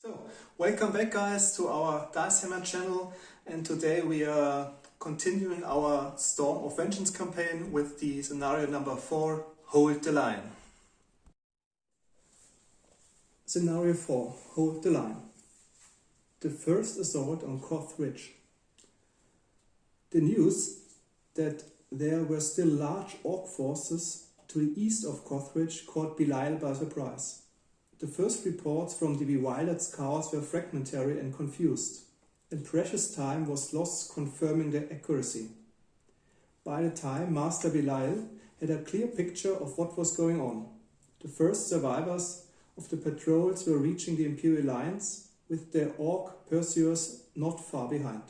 So, welcome back guys to our Dice Hammer channel, and today we are continuing our Storm of Vengeance campaign with the scenario number 4, Hold the Line. Scenario 4, Hold the Line. The first assault on Koth Ridge. The news that there were still large Ork forces to the east of Koth Ridge caught Belial by surprise. The first reports from the bewildered scouts were fragmentary and confused, and precious time was lost confirming their accuracy. By the time Master Belial had a clear picture of what was going on, the first survivors of the patrols were reaching the Imperial lines, with their Ork pursuers not far behind.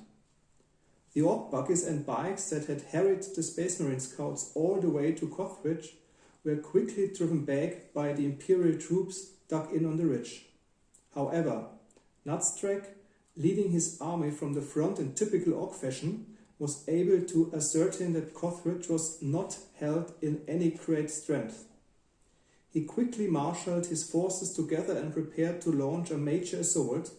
The Ork buggies and bikes that had harried the Space Marine scouts all the way to Koth Ridge were quickly driven back by the Imperial troops dug in on the ridge. However, Nazdreg, leading his army from the front in typical Ork fashion, was able to ascertain that Koth Ridge was not held in any great strength. He quickly marshalled his forces together and prepared to launch a major assault,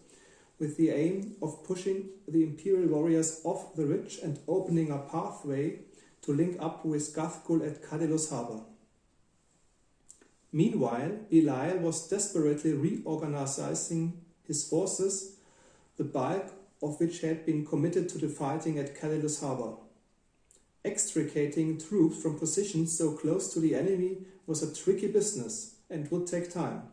with the aim of pushing the Imperial warriors off the ridge and opening a pathway to link up with Ghazghkull at Nazdreg harbor. Meanwhile, Belial was desperately reorganizing his forces, the bulk of which had been committed to the fighting at Nazdreg harbor. Extricating troops from positions so close to the enemy was a tricky business and would take time.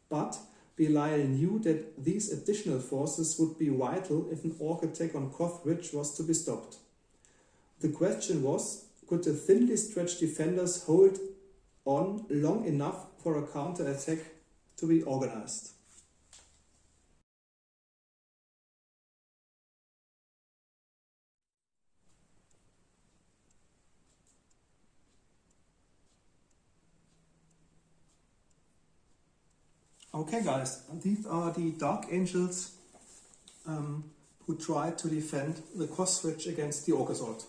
But Belial knew that these additional forces would be vital if an Ork attack on Koth Ridge was to be stopped. The question was, could the thinly stretched defenders hold on long enough for a counter-attack to be organized? Okay guys, these are the Dark Angels who tried to defend the Koth Ridge against the Ork assault.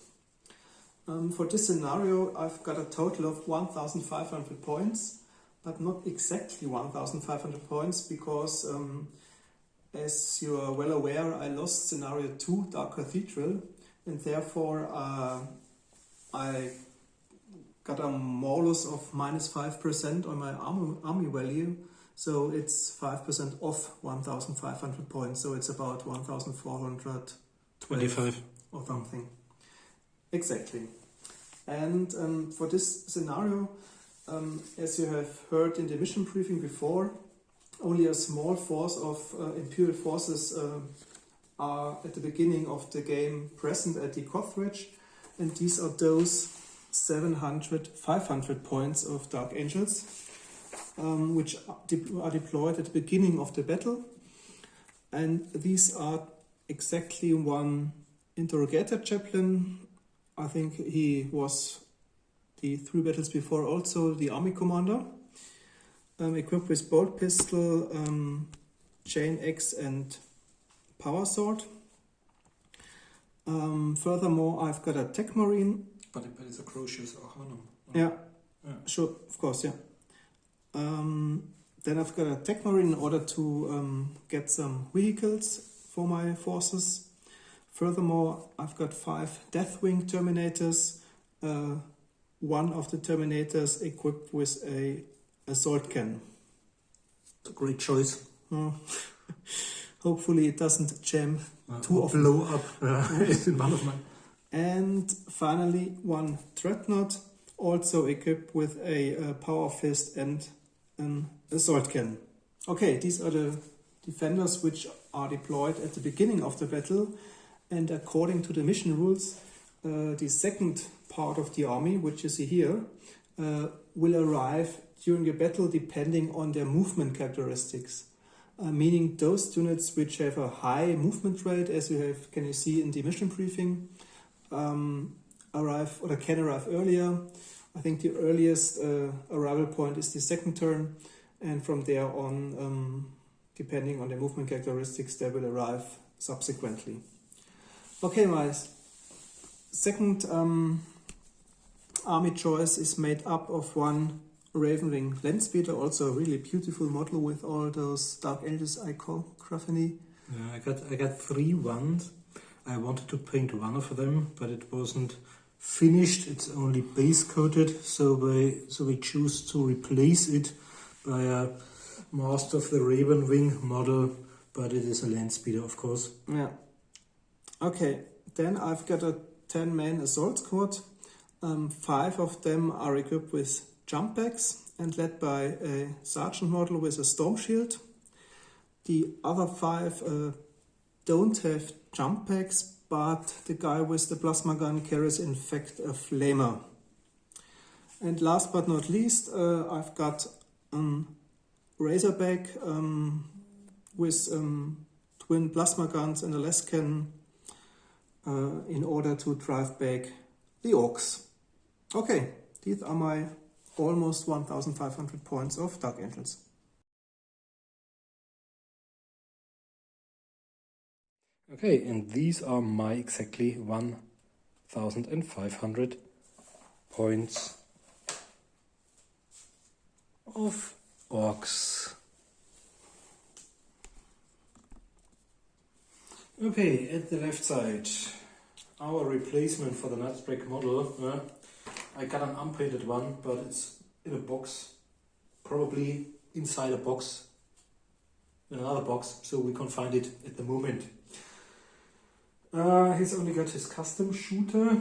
For this scenario I've got a total of 1,500 points, but not exactly 1,500 points because as you are well aware, I lost scenario 2, Dark Cathedral, and therefore I got a malus of -5% on my army value. So it's 5% off 1,500 points, so it's about 1,425 or something. Exactly. And for this scenario, as you have heard in the mission briefing before, only a small force of Imperial forces are at the beginning of the game present at the Koth Ridge, and these are those 500 points of Dark Angels, which are deployed at the beginning of the battle. And these are exactly one interrogator chaplain. I think he was the 3 battles before also the army commander, equipped with bolt pistol, chain axe and power sword. Furthermore, I've got a tech marine. But it's a crucius arcanum. Yeah, sure, of course, yeah. Then I've got a tech marine in order to get some vehicles for my forces. Furthermore, I've got 5 Deathwing Terminators, one of the Terminators equipped with a assault cannon. It's a great choice. Hopefully it doesn't jam too often. Blow up. In one of mine. And finally, 1 Dreadnought, also equipped with a power fist and an assault cannon. Okay, these are the defenders which are deployed at the beginning of the battle, and according to the mission rules, the second part of the army, which you see here, will arrive during the battle depending on their movement characteristics, meaning those units which have a high movement rate, as can you see in the mission briefing, arrive or can arrive earlier. I think the earliest arrival point is the second turn, and from there on, depending on the movement characteristics, they will arrive subsequently. Okay, my second army choice is made up of 1 Ravenwing Landspeeder, also a really beautiful model with all those Dark Ages iconography. Yeah, I got 3 ones. I wanted to paint one of them, but it wasn't finished. It's only base coated, so we choose to replace it by a Master of the Ravenwing model, but it is a Landspeeder, of course. Yeah. Okay, then I've got a 10-man assault squad. 5 of them are equipped with jump packs and led by a sergeant model with a storm shield. The other 5 don't have jump packs, but the guy with the plasma gun carries in fact a flamer. And last but not least, I've got a Razorback with twin plasma guns and a less cannon in order to drive back the Orks. Okay, these are my almost 1,500 points of Dark Angels. Okay, and these are my exactly 1,500 points of Orks. Okay, at the left side, our replacement for the Nazdreg model. I got an unpainted one, but it's in a box, probably inside a box, in another box, so we can't find it at the moment. He's only got his custom shooter.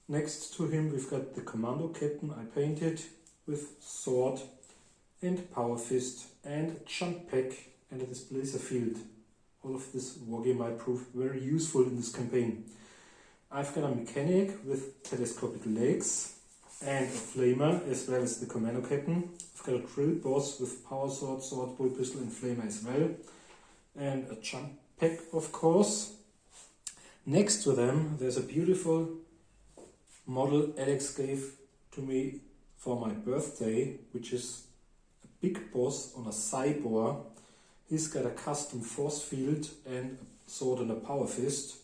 Next to him we've got the commando captain I painted with sword and power fist and jump pack and a displacer field. All of this wargame might prove very useful in this campaign. I've got a mechanic with telescopic legs and a flamer as well as the commando captain. I've got a drill boss with power sword, sword, bull pistol and flamer as well. And a jump pack, of course. Next to them there's a beautiful model Alex gave to me for my birthday, which is a big boss on a cyborg. He's got a custom force field and a sword and a power fist.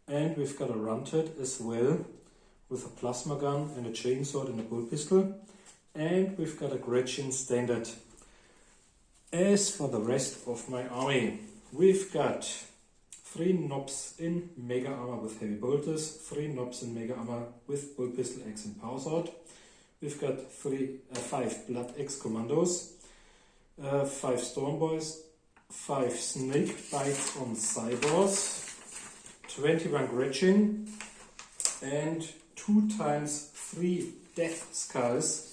And we've got a Runted as well with a plasma gun and a chainsword and a bull pistol. And we've got a Gretchen standard. As for the rest of my army, we've got 3 knobs in mega armor with heavy bolters, 3 knobs in mega armor with bull pistol, axe and power sword. We've got 5 blood axe commandos, 5 storm boys, 5 snake bites on cyborgs, 21 Gretchen and 2 times 3 death skulls.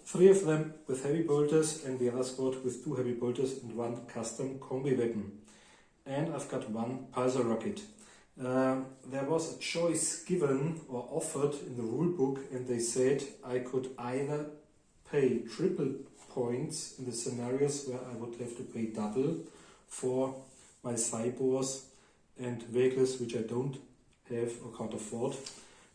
3 of them with heavy bolters and the other squad with 2 heavy bolters and 1 custom combi weapon. And I've got 1 pulsar rocket. There was a choice given or offered in the rule book, and they said I could either pay triple points in the scenarios where I would have to pay double for my cyborgs and vehicles which I don't have or can't afford,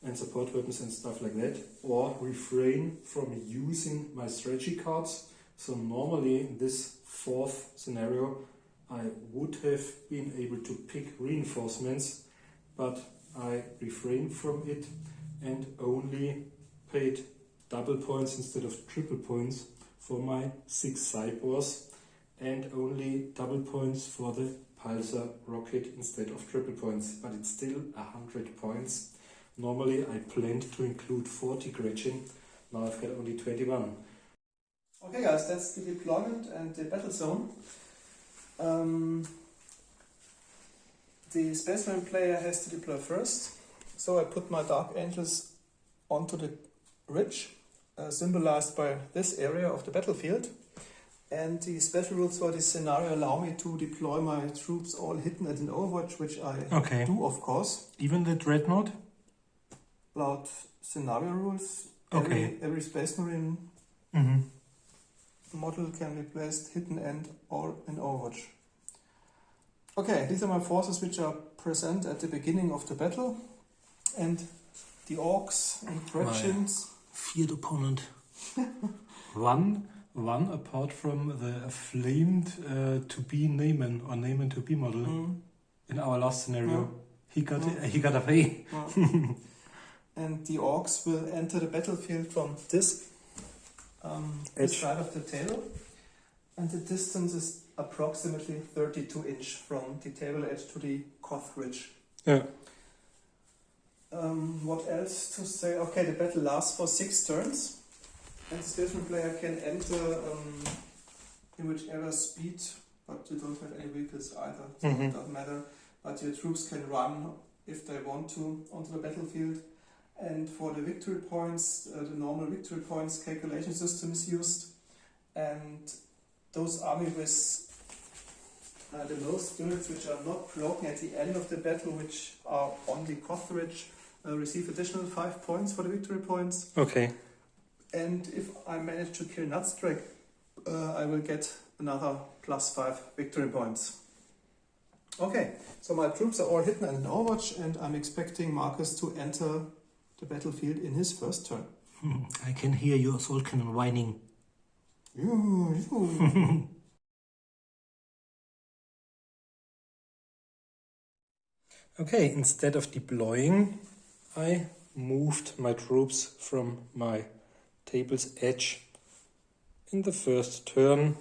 and support weapons and stuff like that, or refrain from using my strategy cards. So normally in this 4th scenario I would have been able to pick reinforcements, but I refrained from it and only paid double points instead of triple points for my 6 cyborgs and only double points for the pulsar rocket instead of triple points, but it's still 100 points. Normally I planned to include 40 Gretchen, now I've got only 21. Okay guys, that's the deployment and the battle zone. The Spaceman player has to deploy first, so I put my Dark Angels onto the ridge, symbolized by this area of the battlefield. And the special rules for this scenario allow me to deploy my troops all hidden at an overwatch, which I do, of course. Even the Dreadnought? About scenario rules, Okay. every Space Marine model can be placed hidden and or in overwatch. Okay, these are my forces which are present at the beginning of the battle, and the Orks and Gretchens. 4th opponent. one apart from the flamed to be Naaman or Naaman to be model in our last scenario. He got a pay. and the orcs will enter the battlefield from this side of the table, and the distance is approximately 32 inch from the table edge to the Koth Ridge. Yeah. What else to say? Okay, the battle lasts for 6 turns, and the different player can enter in whichever speed, but you don't have any vehicles either, so it doesn't matter. But your troops can run if they want to onto the battlefield. And for the victory points, the normal victory points calculation system is used, and those armies with the most units which are not broken at the end of the battle, which are on the Koth Ridge, receive additional 5 points for the victory points. Okay. And if I manage to kill Nazdreg, I will get another +5 victory points. Okay, so my troops are all hidden in Overwatch, and I'm expecting Marcus to enter the battlefield in his first turn. I can hear your assault cannon whining. Okay, instead of deploying, I moved my troops from my table's edge in the first turn.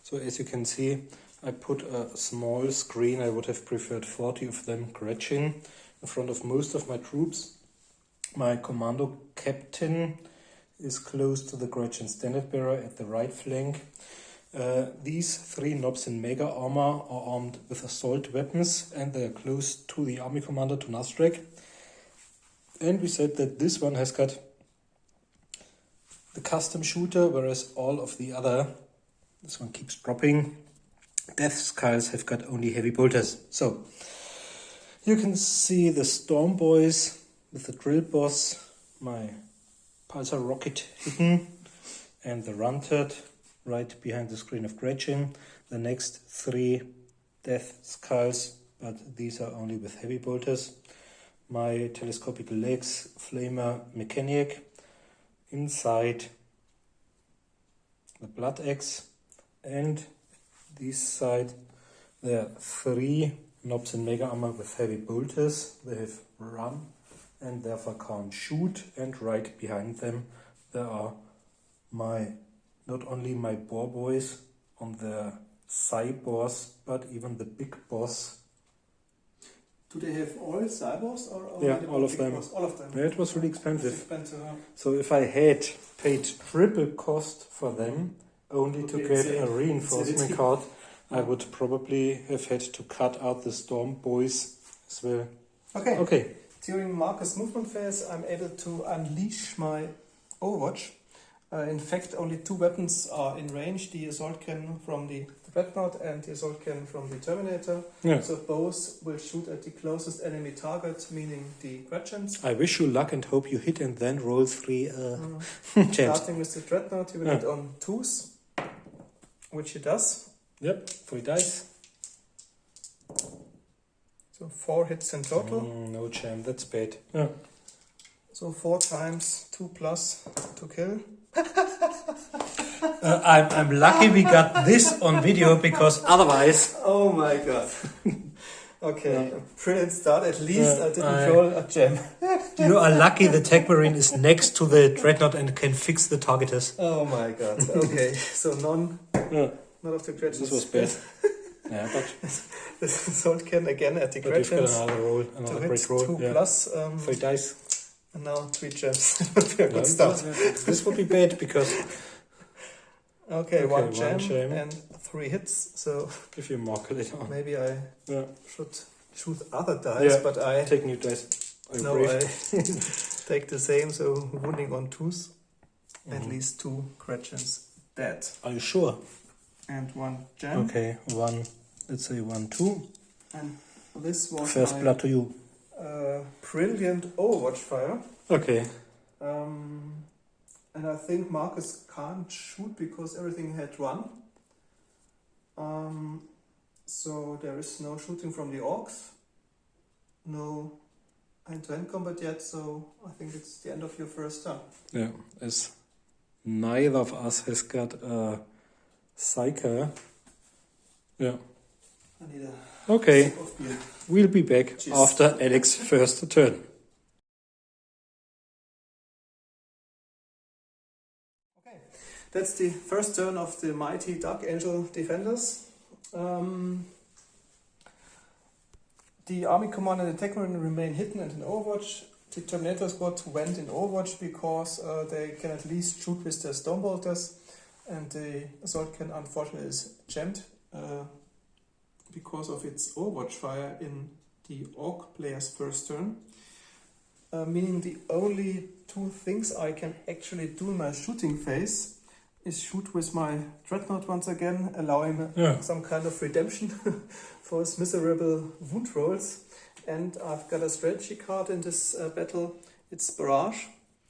So as you can see, I put a small screen. I would have preferred 40 of them Gretchen in front of most of my troops. My commando captain is close to the Gretchen standard bearer at the right flank. These 3 knobs in mega armor are armed with assault weapons, and they are close to the army commander, to Nazdreg. And we said that this one has got the custom shooter, whereas all of the other, this one keeps dropping, Death Skulls have got only heavy bolters. So you can see the Storm Boys with the drill boss, my pulsar rocket hidden, and the Runted right behind the screen of Gretchen. The next 3 Death Skulls, but these are only with heavy bolters. My telescopic legs, Flamer Mechanic. Inside the Blood Axe, and this side there are 3 knobs in mega armor with heavy bolters. They have run and therefore can't shoot, and right behind them there are not only my boar boys on the cyborgs, but even the big boss. Do they have all cyborgs or only Yeah, the all of big them. boss? All of them. Yeah, it was really expensive. Huh? So if I had paid triple cost for them only Would to be get insane. a reinforcement Insanity. card, I would probably have had to cut out the Storm Boys as well. Okay. During Marcus' movement phase, I'm able to unleash my Overwatch. In fact, only 2 weapons are in range: the assault cannon from the Dreadnought and the assault cannon from the Terminator. Yeah. So both will shoot at the closest enemy target, meaning the Gretchens. I wish you luck and hope you hit and then roll 3 gems. Starting with the Dreadnought, he will hit on 2s, which he does. Yep, 3 dice. So 4 hits in total. No gem, that's bad. Yeah. So 4 times 2 plus to kill. I'm lucky we got this on video, because otherwise... Oh my god. Okay, brilliant start. At least I didn't roll a gem. You are lucky the Tech Marine is next to the Dreadnought and can fix the targeters. Oh my god. Okay, so none of the Gretchens. This was bad. Yeah, but This assault cannon again at the you've got Gretchens. another roll, To another hit great roll. 2 Yeah. plus. 3 dice. And now 3 gems. Good start. This would be bad because Okay, 1 one gem gem. and 3 hits. So if you mark it on. maybe I Yeah. should choose other dice, Yeah. but I Take new dice. Are you brave? I take the same. So wounding on 2s. At least 2 Gretchens dead. Are you sure? And 1 gem. Okay, 1. Let's say 1, 2. And this was First my blood to you. brilliant Overwatch fire. Okay. And I think Marcus can't shoot because everything had run. So there is no shooting from the Orks. No hand-to-hand combat yet, so I think it's the end of your first turn. Yeah, as neither of us has got a Psyker. Yeah. I need a Okay, sip of beer. we'll be back Cheers. after Alex's first turn. that's the first turn of the mighty Dark Angel defenders. The army commander and the tech marine remain hidden and in Overwatch. The Terminator squad went in Overwatch because they can at least shoot with their Stormbolters, and the assault can unfortunately is jammed because of its Overwatch fire in the Ork player's first turn. Meaning the only two things I can actually do in my shooting phase is shoot with my Dreadnought once again, allowing some kind of redemption for his miserable wound rolls. And I've got a strategy card in this battle. It's Barrage.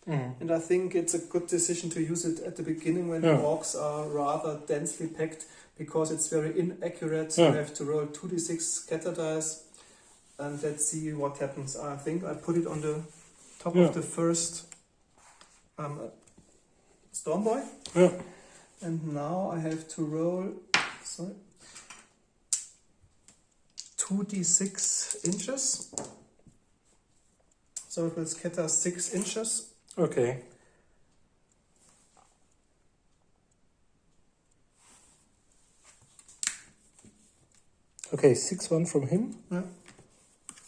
And I think it's a good decision to use it at the beginning when the Orks are rather densely packed, because it's very inaccurate. You have to roll 2d6 scatter dice. And let's see what happens. I think I put it on the top of the first Stormboy. And now I have to roll 2d6 inches. So it will scatter 6 inches. Okay. Okay, 6-1 from him. Yeah.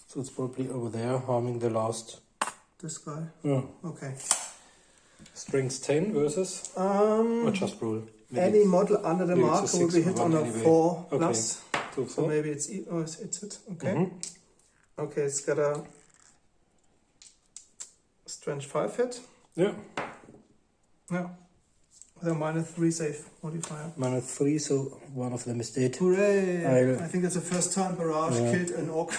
So it's probably over there, harming the last. This guy. Yeah. Okay. Strength 10 versus. Or just roll. Maybe any model under the maybe marker will be hit on a anyway. 4 Okay. plus. So So maybe it's it's it. Okay. Mhm. Okay, it's got a strength 5 hit. Yeah. Yeah. With a -3 save modifier. -3, so one of them is dead. Hooray! I think it's the first time Barrage killed an Ork.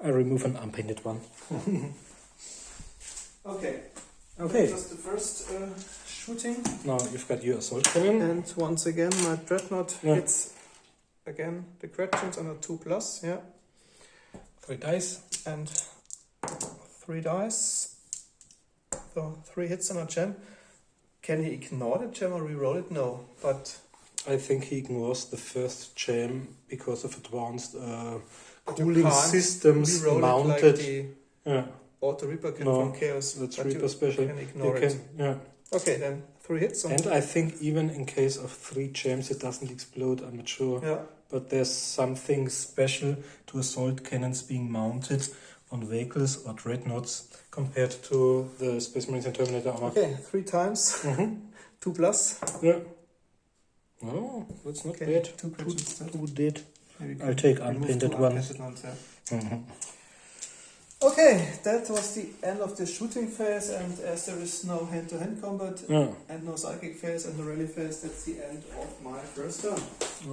I remove an unpainted one. Okay. Okay. That's the first shooting. Now you've got your assault cannon. And once again, my Dreadnought hits again the Gretchens on a 2 plus. Yeah. 3 dice. And 3 dice. So 3 hits on a gem. Can he ignore the gem or reroll it? No. But I think he ignores the first gem because of advanced you cooling can't systems reroll mounted. it like the Yeah, Auto Reaper can No, from Chaos. that's but Reaper you special. can ignore You it. can, yeah. Okay, then 3 hits. And I think even in case of 3 gems, it doesn't explode. I'm not sure. Yeah. But there's something special to assault cannons being mounted on vehicles or dreadnoughts compared to the Space Marines and Terminator armor. Okay, 3 times. 2 plus. Yeah. No, that's not Okay, bad. 2 Gretchens. Two dead. Maybe we I'll can take remove unpainted 2 ones. unpainted ones, yeah. Mhm. Okay, that was the end of the shooting phase, and as there is no hand-to-hand combat and no psychic phase and no rally phase, that's the end of my first turn.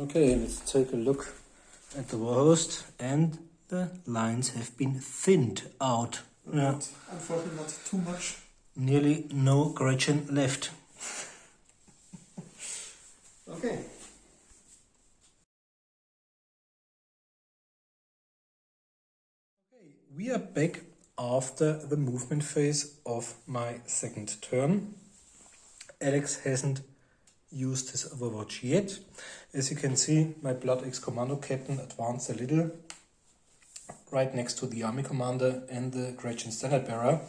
Okay, let's take a look at the warhost, and the lines have been thinned out. Unfortunately, not too much. Nearly no Gretchen left. Okay. We are back after the movement phase of my second turn. Alex hasn't used his Overwatch yet. As you can see, my Blood X Commando Captain advanced a little right next to the Army Commander and the Gretchen Standard Bearer.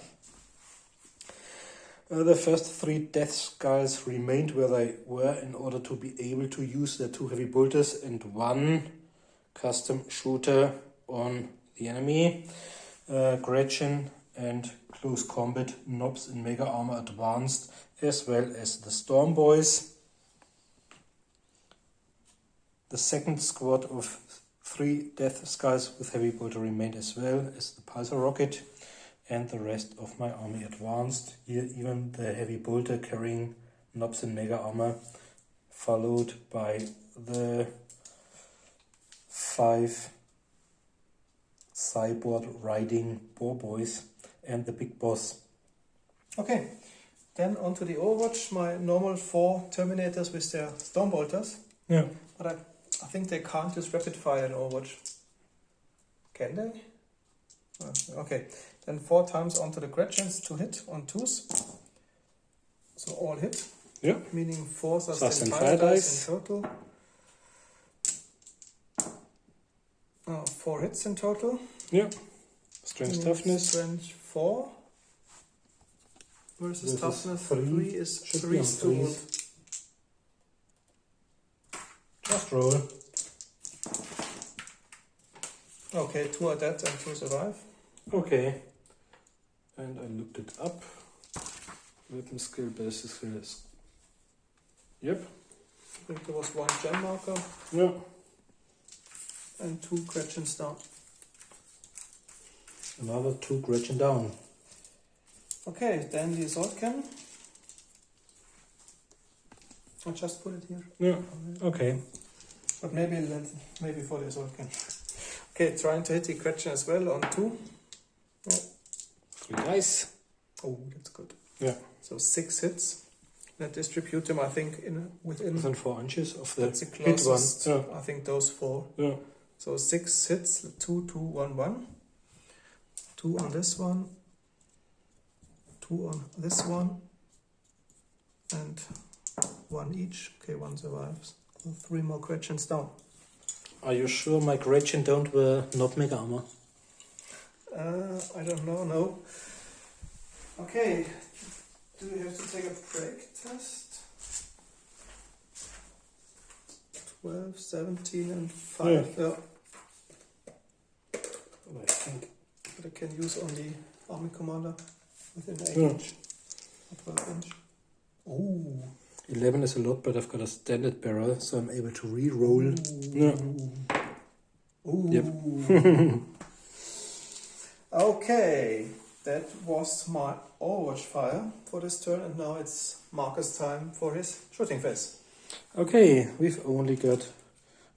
The first 3 Death Skies remained where they were in order to be able to use their 2 heavy bolters and 1 custom shooter on the enemy. Gretchen and Close Combat Knobs in Mega Armor advanced, as well as the Storm Boys. The second squad of 3 Death Skies with Heavy Bolter remained, as well as the Pulsar Rocket, and the rest of my army advanced. Here even the Heavy Bolter carrying Knobs in Mega Armor, followed by the 5 cyborg riding Boar Boys and the Big Boss. Okay, then onto the Overwatch, my normal 4 Terminators with their Stormbolters. Yeah. But I think they can't use rapid fire in Overwatch. Can they? Oh, okay, then 4 times onto the Gretchens to hit on 2s. So all hit. Yeah. Meaning 4 Sustained sustained fire fire dice dice. in total. 4 hits in total. Yeah. Strength toughness. Strength 4 versus Versus toughness 3. 3 is Should be 3 on stone. threes. Just roll. Okay, 2 are dead and 2 survive. Okay. And I looked it up. Weapon skill, ballistic skill is. Yep. I think there was 1 gem marker Yeah. and 2 questions down. Another 2 Gretchen down. Okay, then the assault cannon. I'll just put it here. Yeah. Okay. But maybe for the assault cannon. Okay, trying to hit the question as well on 2. Yeah. 3 dice. Oh, that's good. Yeah. So 6 hits. Let's distribute them, I think, within Within 4 inches of the that's the hit one. closest. Yeah. I think those 4. Yeah. So 6 hits, 2, 2, 1, 1. 2 on this one. 2 on this one. And 1 each. Okay, 1 survives. 3 more questions down. Are you sure my Gretchen don't wear not mega armor? I don't know, no. Okay, do we have to take a break test? 12, 17 and 5, yeah. I think. But I can use on the army commander within 8 Yeah. inch or 12 inch. Oh, 11 is a lot, but I've got a standard barrel, so I'm able to re-roll. Yeah. ooh. Yep. Okay, that was my Overwatch fire for this turn, and now it's Marcus' time for his shooting phase. Okay, we've only got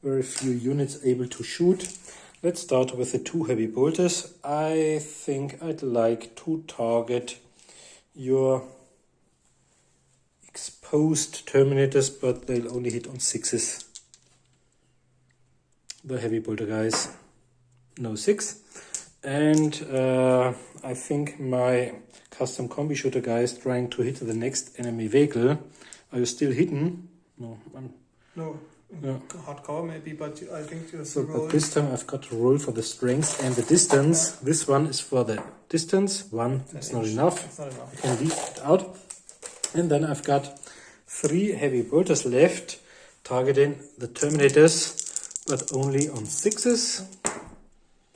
very few units able to shoot. Let's start with the 2 heavy bolters. I think I'd like to target your exposed terminators, but they'll only hit on 6s. The heavy bolter guys, no 6. And I think my custom combi shooter guy is trying to hit the next enemy vehicle. Are you still hidden? No. No, Yeah. hardcore maybe, but I think you're So, rolling. but this time I've got to roll for the strength and the distance. Yeah. This one is for the distance. 1, it's not enough. It's not enough. I can leave it out. And then I've got 3 heavy bolters left, targeting the terminators, but only on 6s.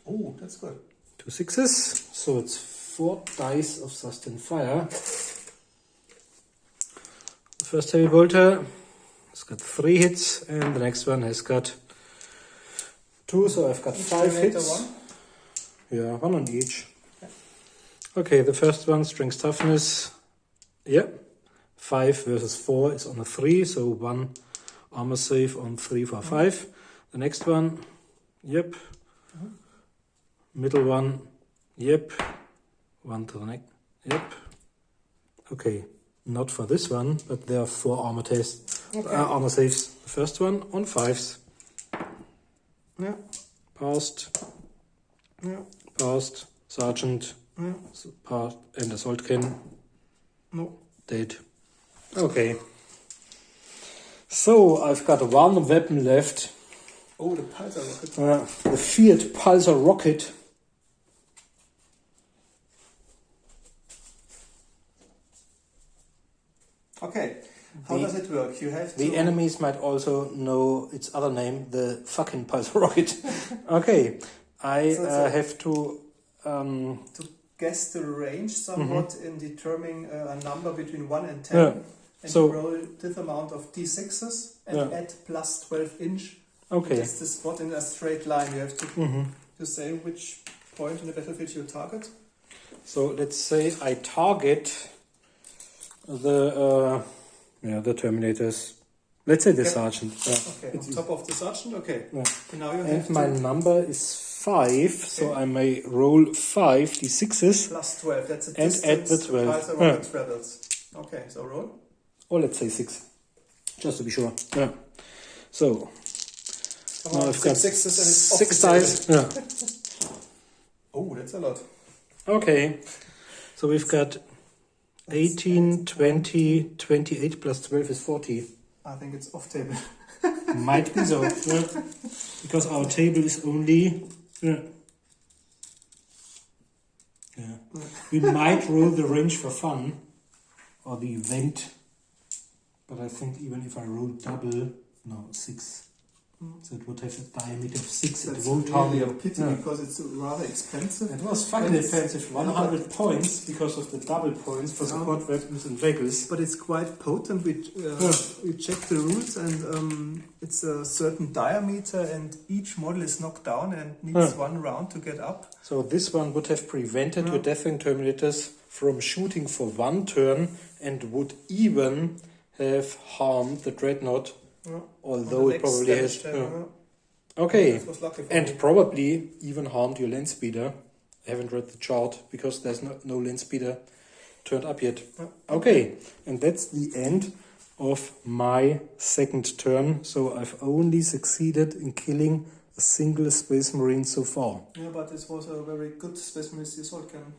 Oh, that's good. 2 6s. So it's 4 dice of sustained fire. The first heavy bolter has got 3 hits, and the next one has got 2, so I've got 5 hits. 1? Yeah, 1 on each. Okay, the first one, strength toughness. Yep. 5 versus 4 is on a 3, so 1 armor save on 3 for 5. The next one, yep. Middle one, yep. 1 to the neck, yep. Okay, not for this one, but there are 4 armor tests, Okay. armor saves. The first one on 5s. Yeah, Passed, yeah, passed, sergeant, yeah. passed, and assault can, No. dead. Okay. So I've got 1 weapon left. Oh, the pulsar rocket. The field pulsar rocket. Okay, how does it work? You have to... The enemies might also know its other name, the fucking pulsar rocket. Okay, I So it's a- have to. to guess the range somewhat in determining a number between 1 and 10. Yeah. And So- you roll this amount of d6s and Yeah. add plus 12 inch. Okay. That's the spot in a straight line. You have to, Mhm. to say which point in the battlefield you target. So let's say I target the terminators. Let's say the Okay. sergeant. Yeah. Okay, on top of the sergeant. Okay. Yeah. And now you have And my to number is 5, so Okay. I may roll 5 d6s. plus 12. That's a And distance add the 12. pulsar rocket travels. Okay, so roll. Or let's say 6, just to be sure. Yeah. So Come now on, I've got 6 sixes and it's off 6 the table. dice. Yeah. Oh, that's a lot. Okay. So we've got 18, 20, 28 plus 12 is 40. I think it's off table. Might be so. Yeah. Because our table is only. Yeah. Yeah. We might roll the range for fun. Or the event. But I think even if I roll double. No, 6. So it would have a diameter of 6. That's it won't really harm a you. pity Yeah. because it's rather expensive. It was fucking But it's- expensive, 100 points because of the double points for support weapons and vehicles. But it's quite potent. We checked the rules, and it's a certain diameter, and each model is knocked down and needs one round to get up. So this one would have prevented your Deathwing Terminators from shooting for one turn and would even have harmed the Dreadnought, although it probably has... Okay, This was lucky for and me. probably even harmed your land speeder. I haven't read the chart because there's no land speeder turned up yet. Okay, and that's the end of my second turn. So I've only succeeded in killing a single Space Marine so far. Yeah, but this was a very good Space Marine assault cannon.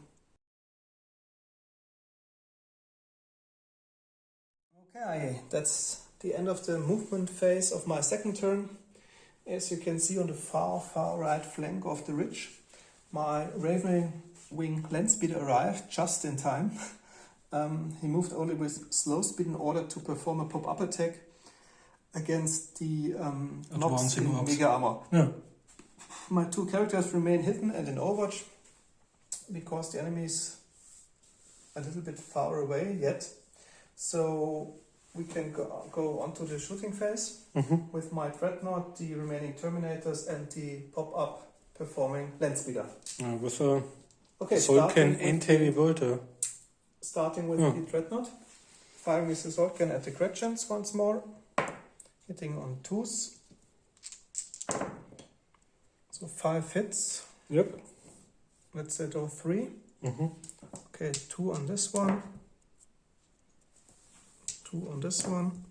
Okay, that's the end of the movement phase of my second turn. As you can see on the far right flank of the ridge, my Raven Wing land speeder arrived just in time. He moved only with slow speed in order to perform a pop-up attack against the mobs in Orks. Mega Armor. Yeah. My two characters remain hidden and in Overwatch because the enemy is a little bit far away yet. So we can go on to the shooting phase with my Dreadnought, the remaining Terminators, and the pop-up performing land speeder. With a Okay, Assault Cannon and Heavy Bolter. starting with the Dreadnought, firing with the Assault Cannon at the Gretchens once more, hitting on 2s. So 5 hits. Yep. Let's say do 3. Okay, 2 on this one. 2 on this one.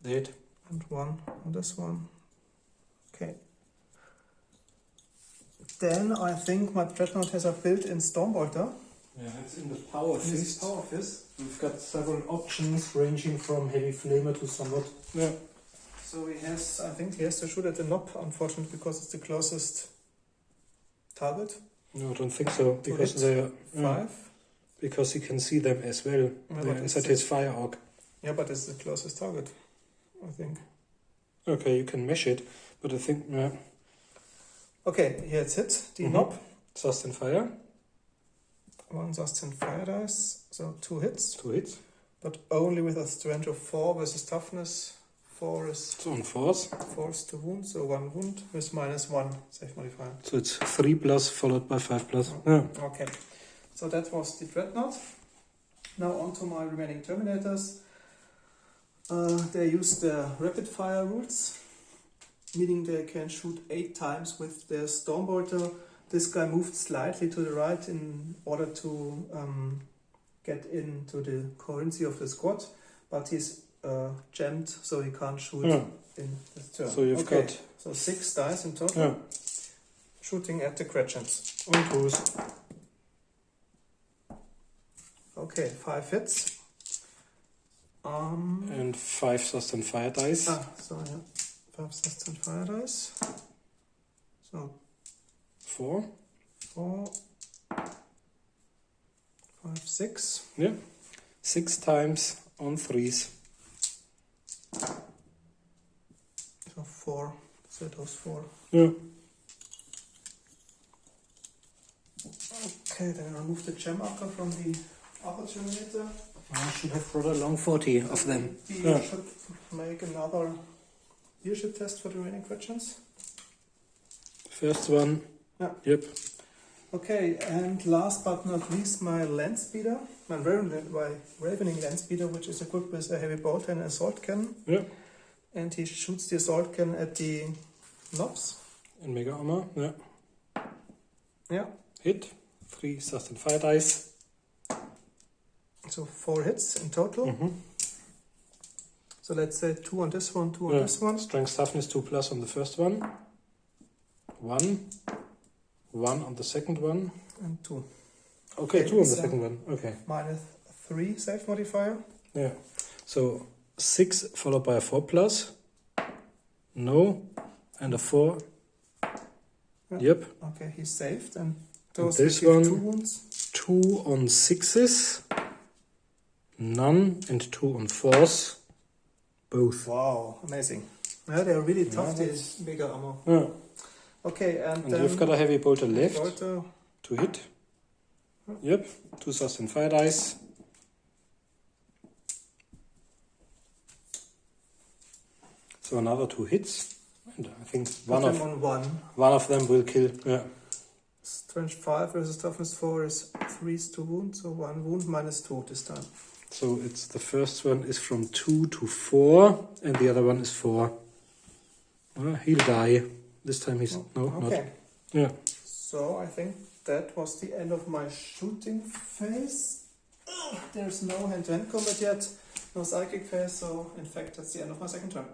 Dead. And 1 on this one. Okay. Then I think my Dreadnought has a built-in Stormbolter. Yeah, it's in the Power This is Fist. Power Fist. We've got several options ranging from Heavy Flamer to somewhat. Yeah. So I think he has to shoot at the knob, unfortunately, because it's the closest target. No, I don't think so. Because hit. they're 5. because he can see them as well. Yeah, They're but inside it's his fire arc. Yeah, but it's the closest target, I think. Okay, you can mesh it, but I think Okay, here it's hit. The knob. Sustain fire. 1 sustain fire dice. So 2 hits. 2 hits. But only with a strength of 4 versus toughness. 4 is So on force. force to wound, so 1 wound with -1 save modifier. So it's 3 plus followed by 5 plus. Yeah. Okay, so that was the Dreadnought. Now on to my remaining Terminators. They use the rapid fire rules, meaning they can shoot 8 times with their Stormbolter. This guy moved slightly to the right in order to get into the coherency of the squad, but he's jammed, so he can't shoot in this turn. So you've got so 6 dice in total. Yeah. Shooting at the Gretchens. on twos. Okay, 5 hits. And 5 sustain fire dice. So yeah, 5 sustain fire dice. So 4. 4, 5, 6. Yeah. 6 times on 3s. So 4. So those 4. Yeah. Okay, then I remove the gem marker from the other Terminator. I should have brought along 40 of them. We Yeah. should make another leadership test for the remaining Gretchens. First one. Yeah. Yep. Okay, and last but not least, my land speeder, my Ravening land speeder, which is equipped with a heavy bolter and an assault cannon. Yeah. And he shoots the assault cannon at the knobs. In mega armor. Yeah. Yeah. Hit. 3 sustain fire dice. So 4 hits in total. So let's say 2 on this one, 2 on this one. Strength toughness 2 plus on the first one. 1. 1 on the second one. And 2. Okay, Okay, 2 on the so- second one. Okay. -3 save modifier. Yeah. So 6 followed by a 4 plus. No. And a 4. Yeah. Yep. Okay, he's saved. And those this receive one- 2 wounds. 2 on 6s. None. And 2 on 4s. Both. Wow, amazing. Yeah, they're really tough, Yeah, these mega armor. Yeah. Okay, and then you've got a heavy bolter left bolter. to hit. Yep, 2 sustained fire dice. So another 2 hits. And I think Put them on 1. one of them will kill. Yeah. Strength 5 versus toughness 4 is 3 to wound, so 1 wound minus 2 this time. So it's the first one is from 2 to 4, and the other one is 4. He'll die. This time he's no, Okay. not. Yeah. So I think that was the end of my shooting phase. There's no hand-to-hand combat yet, no psychic phase, so in fact that's the end of my second turn.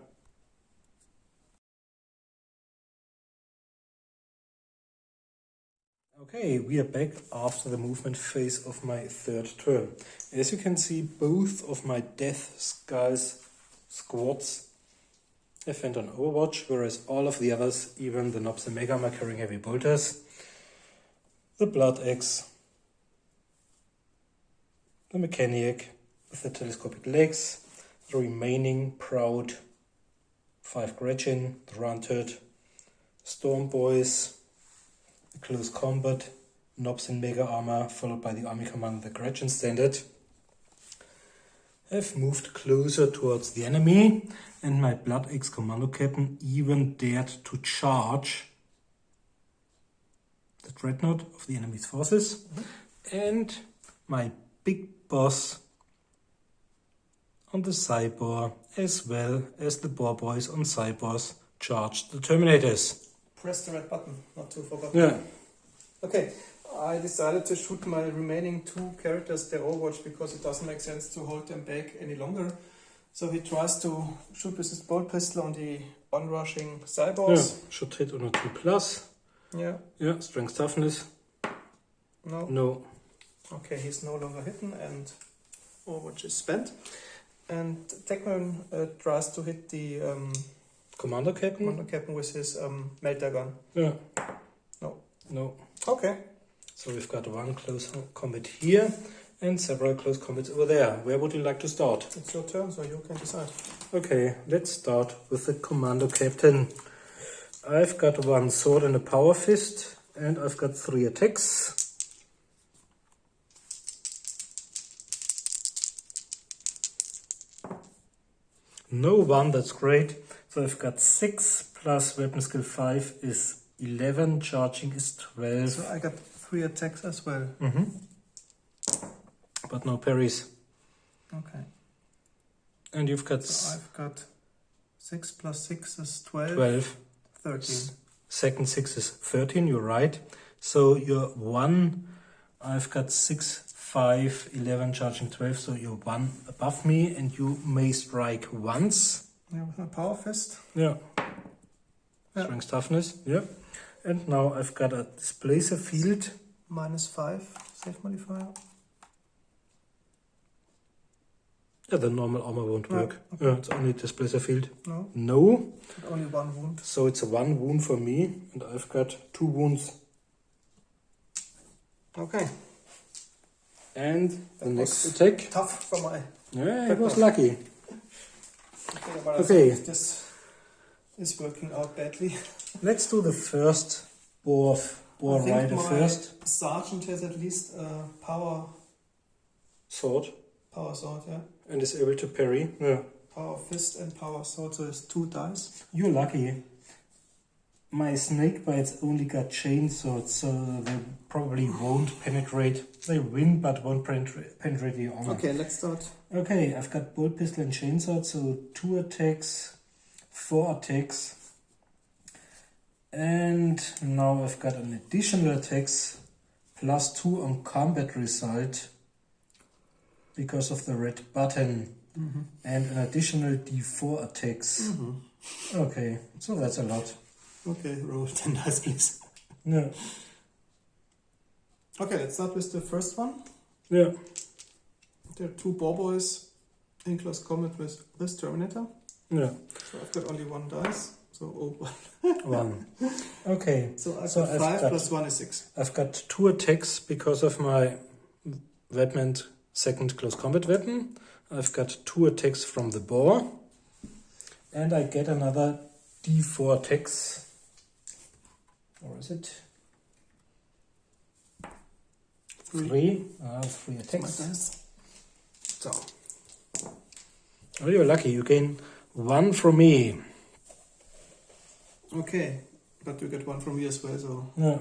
Okay, we are back after the movement phase of my third turn. As you can see, both of my Death Skies squads have went on Overwatch, whereas all of the others, even the Nobs and Mega, are carrying heavy bolters. The Blood Axe, the Mechaniac with the telescopic legs, the remaining Proud 5 Gretchen, the Runtard, Storm Boys, the Close Combat, Nobs in Mega Armor, followed by the Army Commander, the Gretchen Standard, have moved closer towards the enemy, and my Blood Axe Commando Captain even dared to charge the Dreadnought of the enemy's forces, and my big boss on the Cybor, as well as the Boar Boys on Cybors, charged the Terminators. Press the red button, not to forget. Yeah. Okay, I decided to shoot my remaining 2 characters their Overwatch because it doesn't make sense to hold them back any longer. So he tries to shoot with his bolt pistol on the onrushing cyborgs. Yeah, should hit on a 2+. Yeah. Yeah, strength toughness. No. No. Okay, he's no longer hidden and Overwatch is spent. And Techman tries to hit the Commander Captain? Commander Captain with his melter gun. Yeah. No. No. Okay. So we've got 1 close combat here and several close combats over there. Where would you like to start? It's your turn, so you can decide. Okay, let's start with the Commando Captain. I've got 1 sword and a power fist, and I've got 3 attacks. No 1, that's great. So I've got 6 plus weapon skill 5 is 11, charging is 12. So I got 3 attacks as well. But no parries. Okay. And you've got So I've got 6 plus 6 is 12. 12. 13. Second 6 is 13, you're right. So you're 1. I've got 6, 5, 11, charging 12. So you're 1 above me, and you may strike once. Yeah, with my power fist. Yeah. Yeah. Strength toughness. Yeah. And now I've got a displacer field. Minus 5, save modifier. Yeah, the normal armor won't Yeah, work. okay. Yeah, it's only displacer field. No, No. but only 1 wound. So it's a 1 wound for me, and I've got 2 wounds. Okay. And the That next was attack. Tough for my... Yeah, it was lucky. Okay, but I Okay. think this is working out badly. Let's do the first boar I think rider my first. sergeant has at least a power Sword. sword, yeah. And is able to parry. Yeah. Power fist and power sword, so it's 2 dice. You're lucky. My snake bites only got chainswords, so they probably won't penetrate. They win, but won't penetrate the armor. Okay, let's start. Okay, I've got bolt pistol and chainsword, so 2 attacks, 4 attacks. And now I've got an additional attacks plus 2 on combat result because of the red button. And an additional D4 attacks. Okay, so that's a lot. Okay, roll 10 dice, please. Yeah. Okay, let's start with the first one. Yeah. There are 2 boar boys in close combat with this Terminator. Yeah. So I've got only 1 dice. So 1. Okay. So I've So got I've 5 got- plus 1 is 6. I've got 2 attacks because of my weapon second close combat weapon. I've got 2 attacks from the boar. And I get another D4 tax. Or is it? 3. 3 attacks. So. Oh, you're lucky. You gain 1 from me. Okay, but you get 1 from me as well, so yeah.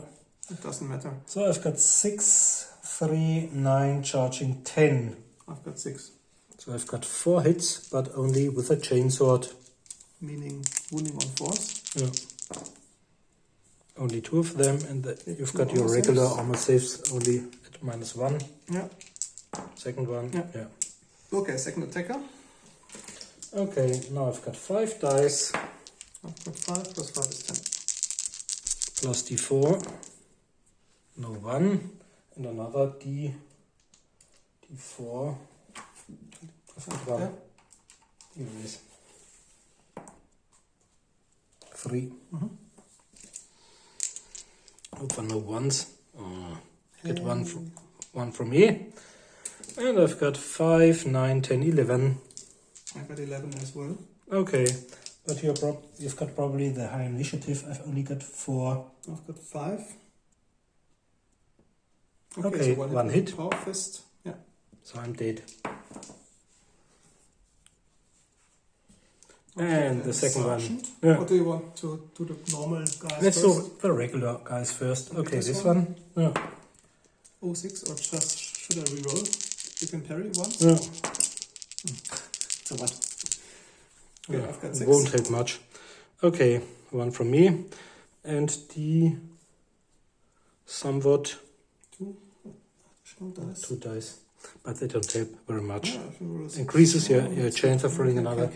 It doesn't matter. So I've got 6, 3, 9, charging 10. I've got 6. So I've got 4 hits, but only with a chainsword. Meaning wounding on force. Yeah. Only 2 of them, and you've got your regular armor saves only at -1. Yeah. Second one. Yeah. Okay, second attacker. Okay, now I've got 5 dice. I've got 5 plus 5 is 10. Plus D4. No 1. And another D4. I've got 1. Yeah. Here it is. 3. Hope for no ones. Get one from me. And I've got 5, 9, 10, 11. I've got 11 as well. Okay, but you've got probably the high initiative. I've only got 4. I've got 5. Okay, so one hit. Power fist. Yeah. So I'm dead. Okay, and the second sergeant. one. Yeah. Or do you want to do the normal guys Let's first? do the regular guys first. Okay, this one? one. Yeah. 06, or just should I reroll? You can parry once? Yeah. So what? Okay, Yeah. I've got 6. Won't help much. Okay, 1 from me. And the somewhat 2 additional dice. 2 dice. But they don't help very much. Yeah, if you roll a 6. Increases your chance of rolling another.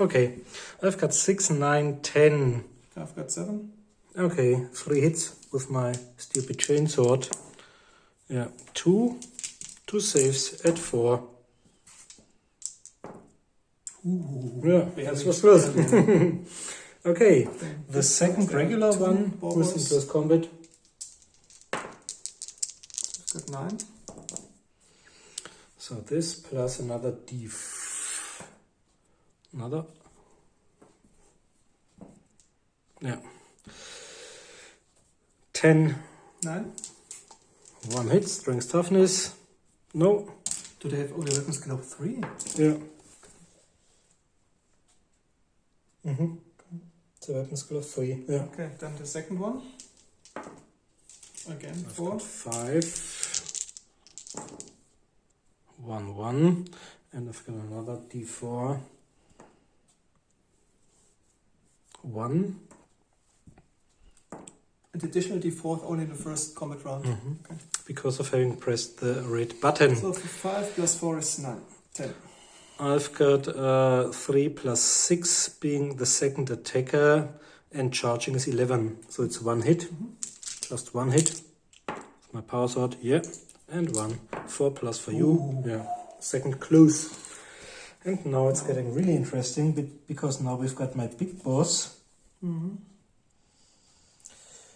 Okay, I've got 6, 9, 10. I've got 7. Okay, 3 hits with my stupid chainsword. Yeah, 2 saves at 4. Ooh, Yeah, this was close. Okay, the second regular one was in close combat. I've got 9. So this plus another another. Yeah. 10. 9. 1 hit, strength toughness. No. Do they have only weapon skill of 3? Yeah. The weapon skill of 3. Yeah. Okay, then the second one. Again, I've 4. got 5. 1, 1. And I've got another D4. 1. An additional D4 only in the first combat round. Okay. Because of having pressed the red button. So for 5 plus 4 is 9. 10. I've got 3 plus 6 being the second attacker, and charging is 11. So it's 1 hit. Just 1 hit. With my power sword, yeah. And 1. 4 plus for you. Ooh. Yeah. Second close. And now it's getting really interesting because now we've got my big boss.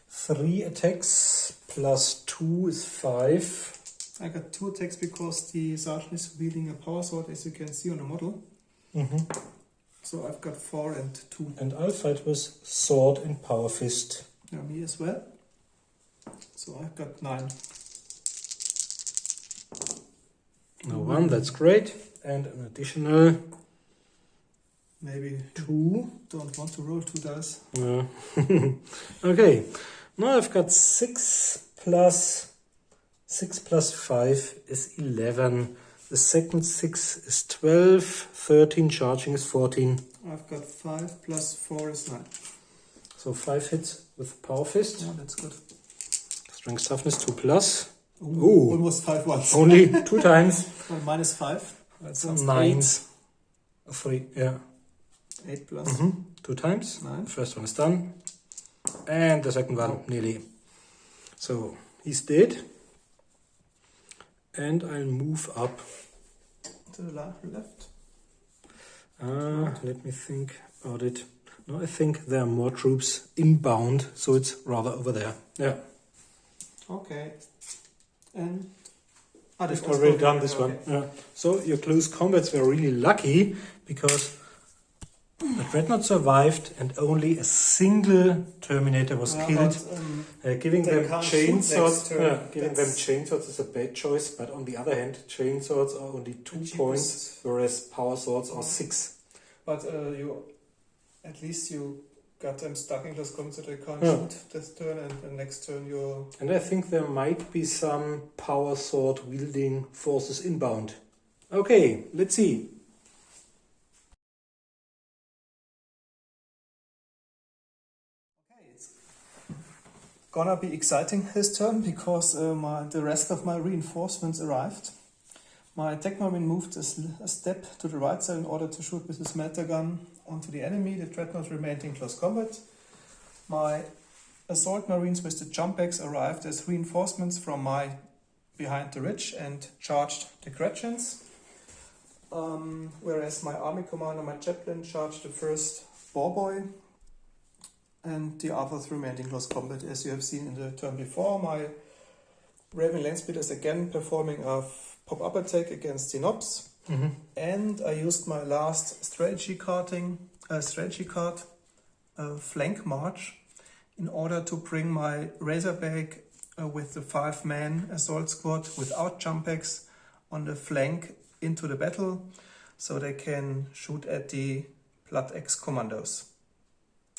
3 attacks plus 2 is 5. I got 2 attacks because the sergeant is wielding a power sword, as you can see on the model. So I've got 4 and 2. And I'll fight with sword and power fist. Yeah, me as well. So I've got 9. No 1, that's great. And an additional Maybe 2. don't want to roll 2 dice. Okay, now I've got 6 plus 5 is 11. The second 6 is 12. 13, charging is 14. I've got 5 plus 4 is 9. So 5 hits with power fist. Yeah, that's good. Strength toughness 2 plus. Ooh. Almost 5 once. Only 2 times. Well, minus 5. That's 9. 3, yeah. 8 plus 2 times. 9. The first one is done. And the second one nearly. So he's dead. And I'll move up. To the left. Let me think about it. No, I think there are more troops inbound, so it's rather over there. Yeah. Okay. And I've already done this one. Yeah. So your close combats were really lucky because The dreadnought survived, and only a single Terminator was killed. Giving they them can't shoot next chainswords, turn. giving them chainswords is a bad choice. But on the other hand, chainswords are only 2 points, whereas power swords are 6. But at least you got them stuck in close combat, so they can't shoot this turn, and the next turn you're... And I think there might be some power sword wielding forces inbound. Okay, let's see. Okay, it's gonna be exciting this turn because the rest of my reinforcements arrived. My Tech Marine moved a step to the right side in order to shoot with his melter gun onto the enemy. The Dreadnought remained in close combat. My Assault Marines with the jump packs arrived as reinforcements from my behind the ridge and charged the Gretchens. Whereas my Army Commander, my Chaplain, charged the first Boar Boy, and the others remained in close combat as you have seen in the turn before. My Raven Landspeeder is again performing a pop-up attack against the Nobs, and I used my last strategy card, Flank March, in order to bring my Razorback with the 5-man assault squad without jump packs on the flank into the battle, so they can shoot at the Blood Axe commandos.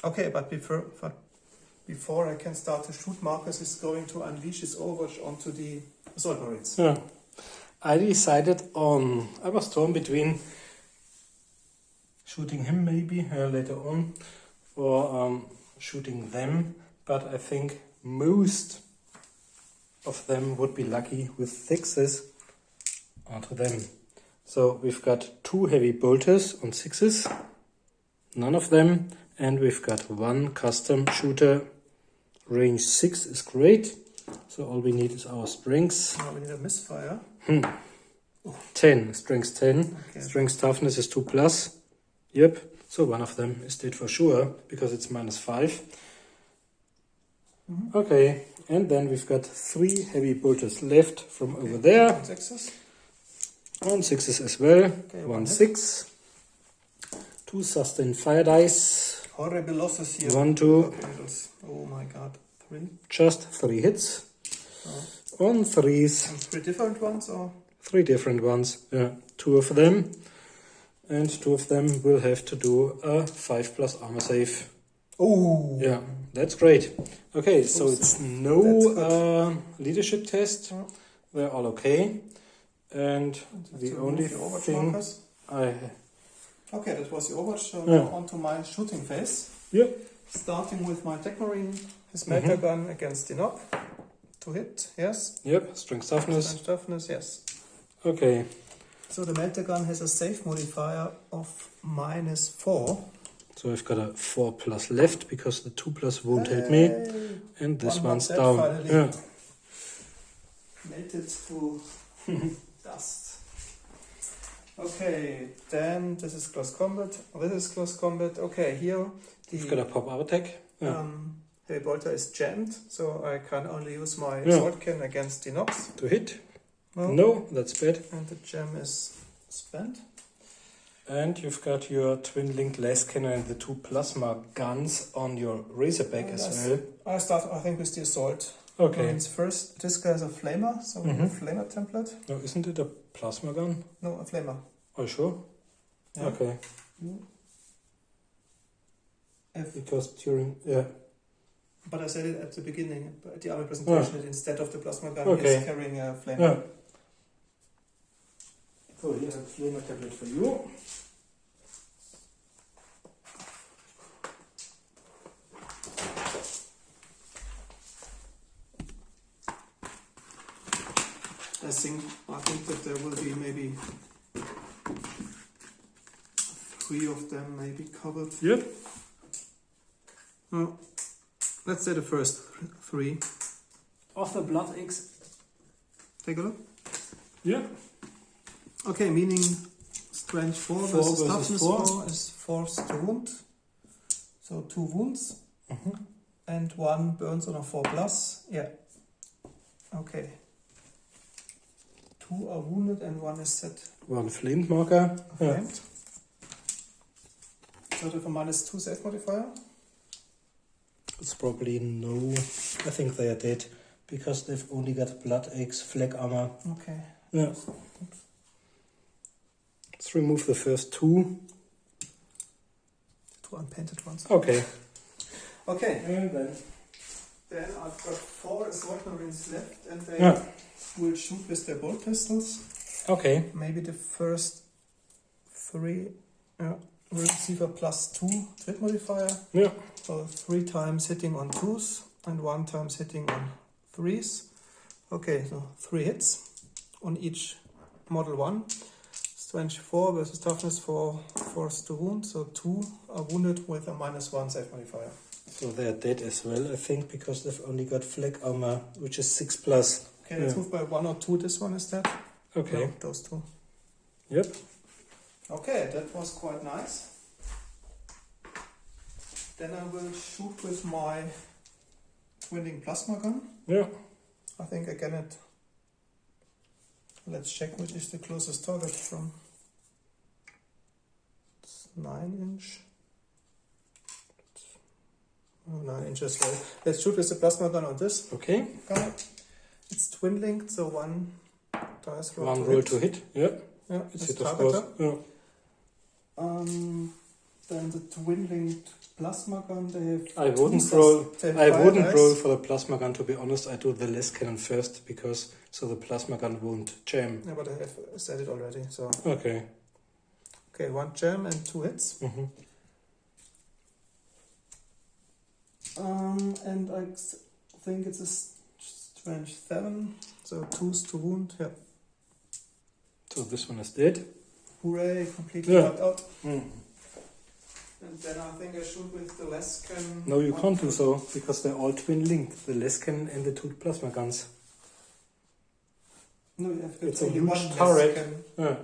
Okay, but before I can start to shoot, Marcus is going to unleash his Overwatch onto the Assault Marines. Yeah. I decided on... I was torn between shooting him maybe later on, or shooting them, but I think most of them would be lucky with 6s onto them. So we've got 2 heavy bolters on 6s, none of them, and we've got 1 custom shooter. Range 6 is great, so all we need is our strengths. Now we need a misfire. 10, strength 10, Okay. strength toughness is 2+. Yep, so one of them is dead for sure, because it's -5. Okay, and then we've got 3 heavy bolters left from over there. 6s. On 6s as well. Okay, 1 hit. 6. 2 sustained fire dice. Horrible losses here. 1 2. Oh my god. 3. Just 3 hits. On 3s. And 3 different ones, or? 3 different ones. Yeah, 2 of them. And 2 of them will have to do a 5+ armor save. Oh! Yeah, that's great. Okay, so it's no leadership test. They're all okay. And the only thing Okay, that was the Overwatch. So now on to my shooting phase. Yeah. Starting with my Tech Marine, his melter gun against the Nob. To hit, yes. Yep, strength toughness. Strength toughness, yes. Okay. So the melter gun has a save modifier of -4. So I've got a 4+ left because the 2+ won't help me. And this one's down. Yeah. Melted to dust. Okay, then this is close combat. This is close combat. Okay, here You've got a pop-up attack. Yeah. Heavy bolter is jammed, so I can only use my assault cannon against the Nobs. To hit? No, that's bad. And the jam is spent. And you've got your twin-linked las cannon and the 2 plasma guns on your Razorback as well. I start, I think, with the assault. Okay. Marines first. This guy is a flamer, so we have a flamer template. No, isn't it a plasma gun? No, a flamer. Are you sure? Yeah. Okay. F. Because during... Yeah. But I said it at the beginning, at the army presentation, that instead of the plasma gun, he's carrying a flamer. Yeah. So here's a flamer tablet for you. I think that there will be maybe 3 of them maybe covered. Yep. Well, let's say the first 3. Of the Blood Axe. Take a look. Yeah. Okay, meaning strength 4 versus toughness 4 is forced to wound. So 2 wounds. And 1 burns on a 4+. Yeah. Okay. 2 are wounded and 1 is set. 1 flamed marker. Flamed. not have a -2 save modifier? It's probably no. I think they are dead because they've only got blood eggs, flag armor. Okay. Yeah. Let's remove the first 2. 2 unpainted ones. Okay. Okay. And then I've got 4 assault marines left, and they Yeah. will shoot with their bolt pistols. Okay. Maybe the first 3 will receive a +2 crit modifier. Yeah. So 3 times hitting on 2s and 1 times hitting on 3s. Okay, so 3 hits on each model 1. Strength 4 versus toughness 4, force to wound. So 2 are wounded with a -1 save modifier. So they're dead as well, I think, because they've only got flag armor, which is 6+. Okay, let's move by 1 or 2. This one is dead. Okay. No, those 2. Yep. Okay, that was quite nice. Then I will shoot with my twinning plasma gun. Yeah. I think I get it. Let's check which is the closest target from. It's 9 inch. Oh, 9 inches. Well, let's shoot with the plasma gun on this Okay. guy. It's twin linked, so 1 dice roll. One roll to hit. Yeah. Yeah, It's it's hit, of target. course. Yeah. Then the twin linked plasma gun. They have. I wouldn't two roll. they have I 5 wouldn't dice. roll for the plasma gun. To be honest, I do the less cannon first because so the plasma gun won't jam. Yeah, but I have said it already. So Okay. okay, 1 jam and 2 hits. Mm-hmm. And I think it's a strength 7, so 2s to wound. Yeah. So this one is dead. Hooray! Completely Yeah. wiped out. Mm. And then I think I shoot with the Lescan. No, you can't do so because they're all twin linked. The less cannon and the 2 plasma guns. No, you have got It's a only huge one turret. Lescan. Yeah.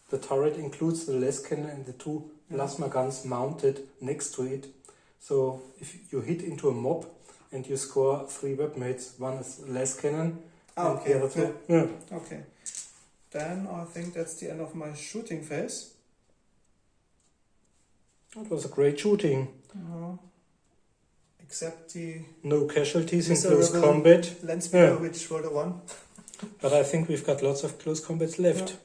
The turret includes the less cannon and the 2 plasma guns mounted next to it. So if you hit into a mob and you score 3 weapon hits, 1 is less cannon and Okay. the other 2. Yeah. Okay. Then I think that's the end of my shooting phase. That was a great shooting. Except the No casualties in Miserable close combat. lens speeder, Yeah. which rolled a 1. But I think we've got lots of close combats left.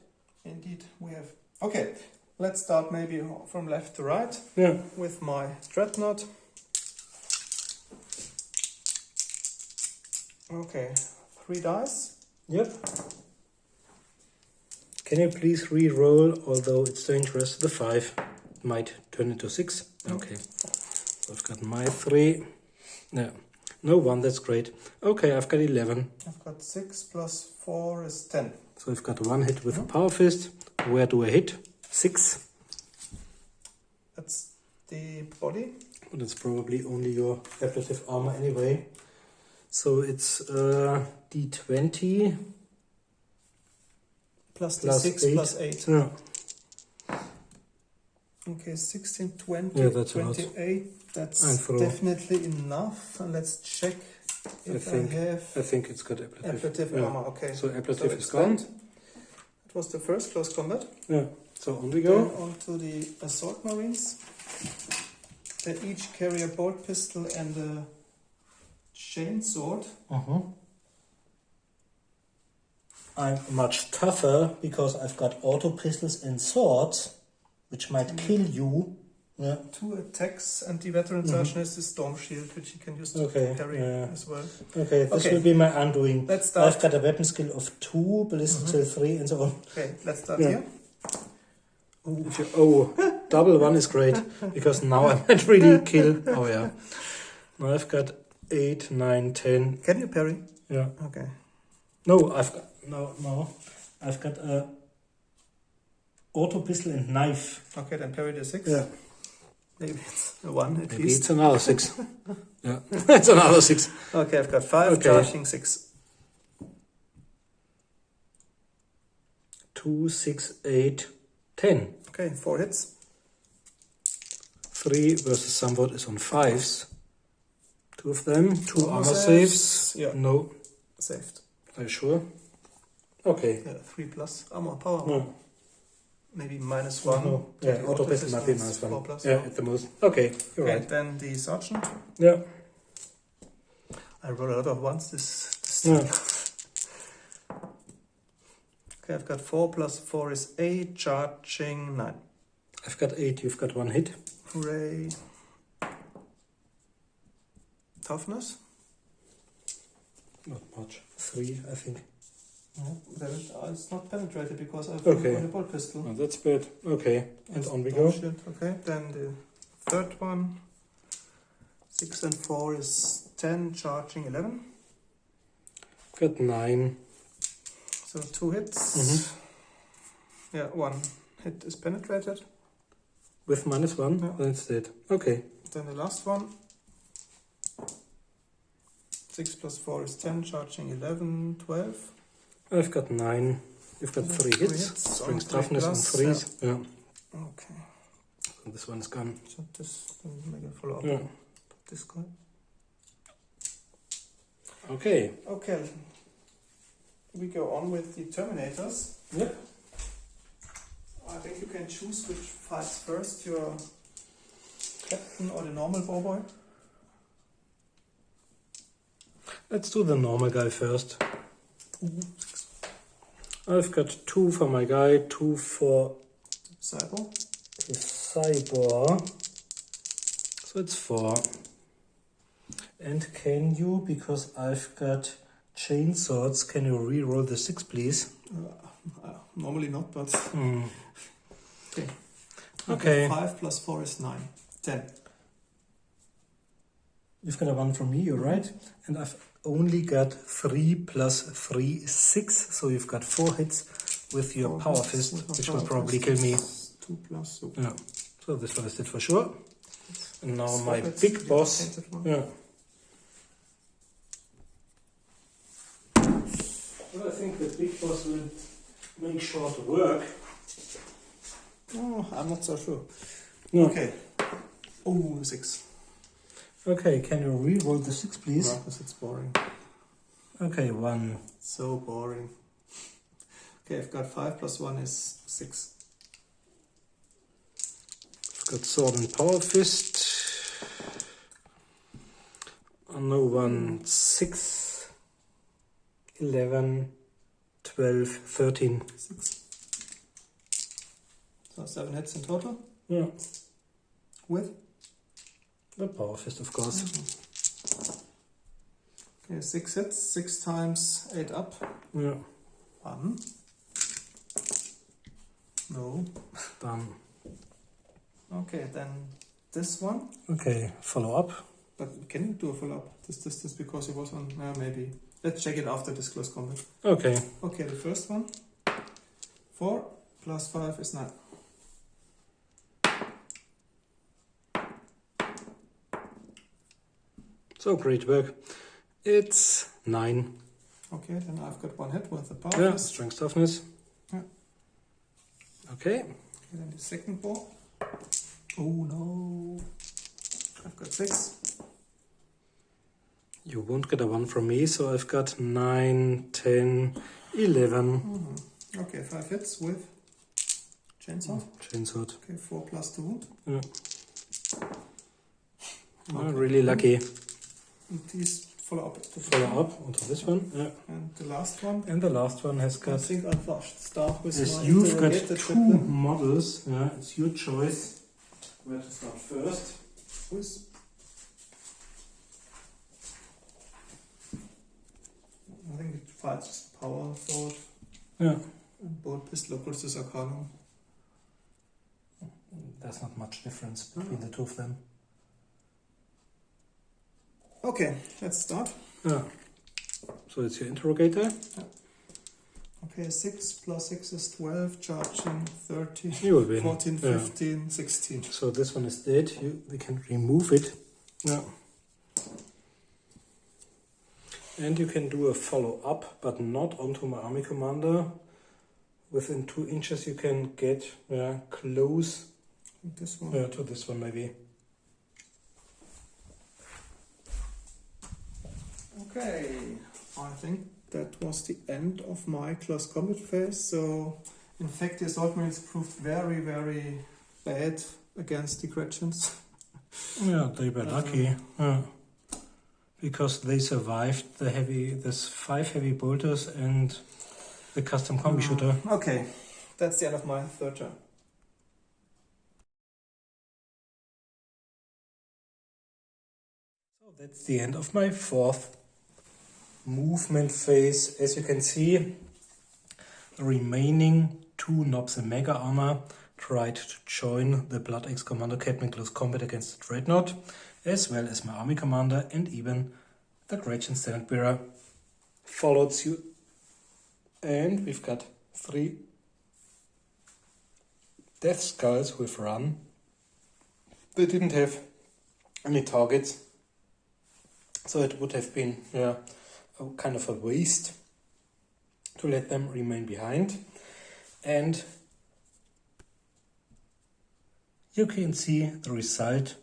Indeed, we have. Okay, let's start maybe from left to right Yeah. with my Dreadnought. Okay, 3 dice. Yep. Can you please re-roll, although it's dangerous, the 5 might turn into 6. Okay. So I've got my 3. Yeah. No 1, that's great. Okay, I've got 11. I've got 6 plus 4 is 10. So I've got 1 hit with a power fist. Where do I hit? 6. That's the body. But it's probably only your ablative armor anyway. So it's D20 Plus the plus 6 8. plus 8. Yeah. Okay, 16, 20, Yeah, that's a lot. 28. That's And for- definitely enough. And let's check if I have I think it's got ablative. ablative Yeah. armor. Okay, So ablative it's is gone. that. It was the first close combat. Yeah. So on we Then go. on to the assault marines. They each carry a bolt pistol and a chainsword. I'm much tougher because I've got auto pistols and swords, which might kill you. Yeah. 2 attacks, and the veteran sergeant has the storm shield, which he can use to Okay, carry yeah. as well. Okay, this Okay. will be my undoing. Let's start. I've got a weapon skill of 2, ballistic skill 3, and so on. Okay, let's start Yeah. here. If you, double 1 is great because now I might really kill. Oh yeah. Now I've got 8, 9, 10. Can you parry? Yeah. Okay. No, I've got no. I've got a auto pistol and knife. Okay, then parry the 6. Yeah. Maybe it's a 1 at Maybe least. it's another 6. Yeah, it's another 6. Okay, I've got 5, Okay. charging 6. 2, 6, 8, 10. Okay, 4 hits. 3 versus somewhat is on 5s. 2 of them. 2 Armor armor saves. saves. Yeah. No. Saved. Are you sure? Okay. Yeah, 3 plus armor power. Yeah. maybe -1. No. Yeah, The auto pistol might be is -1. 4+. Yeah, at the most. Okay, you're Okay, right. then the sergeant. Yeah. I rolled a lot of ones this Yeah. time. Okay, I've got 4 + 4 is 8, charging 9. I've got 8, you've got 1 hit. Hooray. Toughness? Not much. 3, I think. It's not penetrated because I've Okay. got a bolt pistol. Oh, that's bad. Okay, and That's on we go. bullshit. Okay, then the third one. 6 and 4 is 10, charging 11. Got 9. So 2 hits. Yeah, 1 hit is penetrated. With -1, Yeah. then it's dead. Okay. Then the last one. 6 + 4 is 10, charging 11, 12. I've got 9. You've got 3 hits. Strength, toughness, and 3s. Yeah. Okay. And this one's gone. So this make a follow up. Yeah. This guy. Okay. Okay. We go on with the Terminators. Yep. I think you can choose which fights first, your captain or the normal bowboy. Let's do the normal guy first. I've got 2 for my guy, 2 for Cyber. the cyber. So it's 4. And can you, because I've got chainswords, can you re-roll the 6, please? Normally not, but okay. Okay. 5 + 4 is 9. 10. You've got a 1 from me, you're right. And I've only got 3 + 3 is 6, so you've got 4 hits with your power fist, which will probably kill me. 2 plus. So Yeah. So this one is dead for sure. And now Swap my it, big the boss. painted one. Yeah. Well, I think the big boss will make short work. Oh, I'm not so sure. No. Okay. Oh, 6. Okay, can you re-roll the 6, please? No, because it's boring. Okay, 1. So boring. Okay, I've got 5 + 1 is 6. I've got sword and power fist. No one. 6, 11, 12, 13. 6. So 7 hits in total. Yeah. With? The power fist, of course. Okay, 6 hits. 6 times 8 up. Yeah. 1. No. Done. Okay, then this one. Okay, follow up. But can you do a follow-up? This because it was on... maybe. Let's check it after this close combat. Okay. Okay, the first one. 4 + 5 is 9. So great work. It's 9. Okay, then I've got 1 hit with the power Yeah, fist. strength toughness. Yeah. Okay. Okay, then the second ball. Oh no. I've got 6. You won't get a 1 from me, so I've got 9, 10, 11. Okay, 5 hits with chainsaw. Chainsword. Okay, 4 + 2 wound. Yeah. Okay. Really lucky. And these follow up. Follow up onto this one. Yeah. And the last one. And the last one has I got... think I'll start with Yes, my you've got interrogator 2 chaplain. models. Yeah, it's your choice where to start first. With I think it fights power sword Yeah. and bolt pistol versus arcanum. There's not much difference between the 2 of them. Okay, let's start. Yeah. So it's your interrogator. Okay, 6 + 6 is 12, charging 30, You will win. 14, Yeah. 15, 16. So this one is dead. We can remove it. Yeah. And you can do a follow-up, but not onto my army commander. Within 2 inches you can get close This one. to this one maybe. Okay, I think that was the end of my close combat phase. So In fact, the assault marines proved very, very bad against the Gretchens. Yeah, they were lucky. Yeah. Because they survived this 5 heavy bolters and the custom combi shooter. Okay, that's the end of my third turn. So that's the end of my fourth movement phase. As you can see, the remaining 2 Nobs in Mega Armor tried to join the Blood Axe Commando Captain in close combat against the Dreadnought, as well as my army commander, and even the Gretchen Standard Bearer followed suit. And we've got 3 Death Skulls with run. They didn't have any targets, so it would have been a kind of a waste to let them remain behind. And you can see the result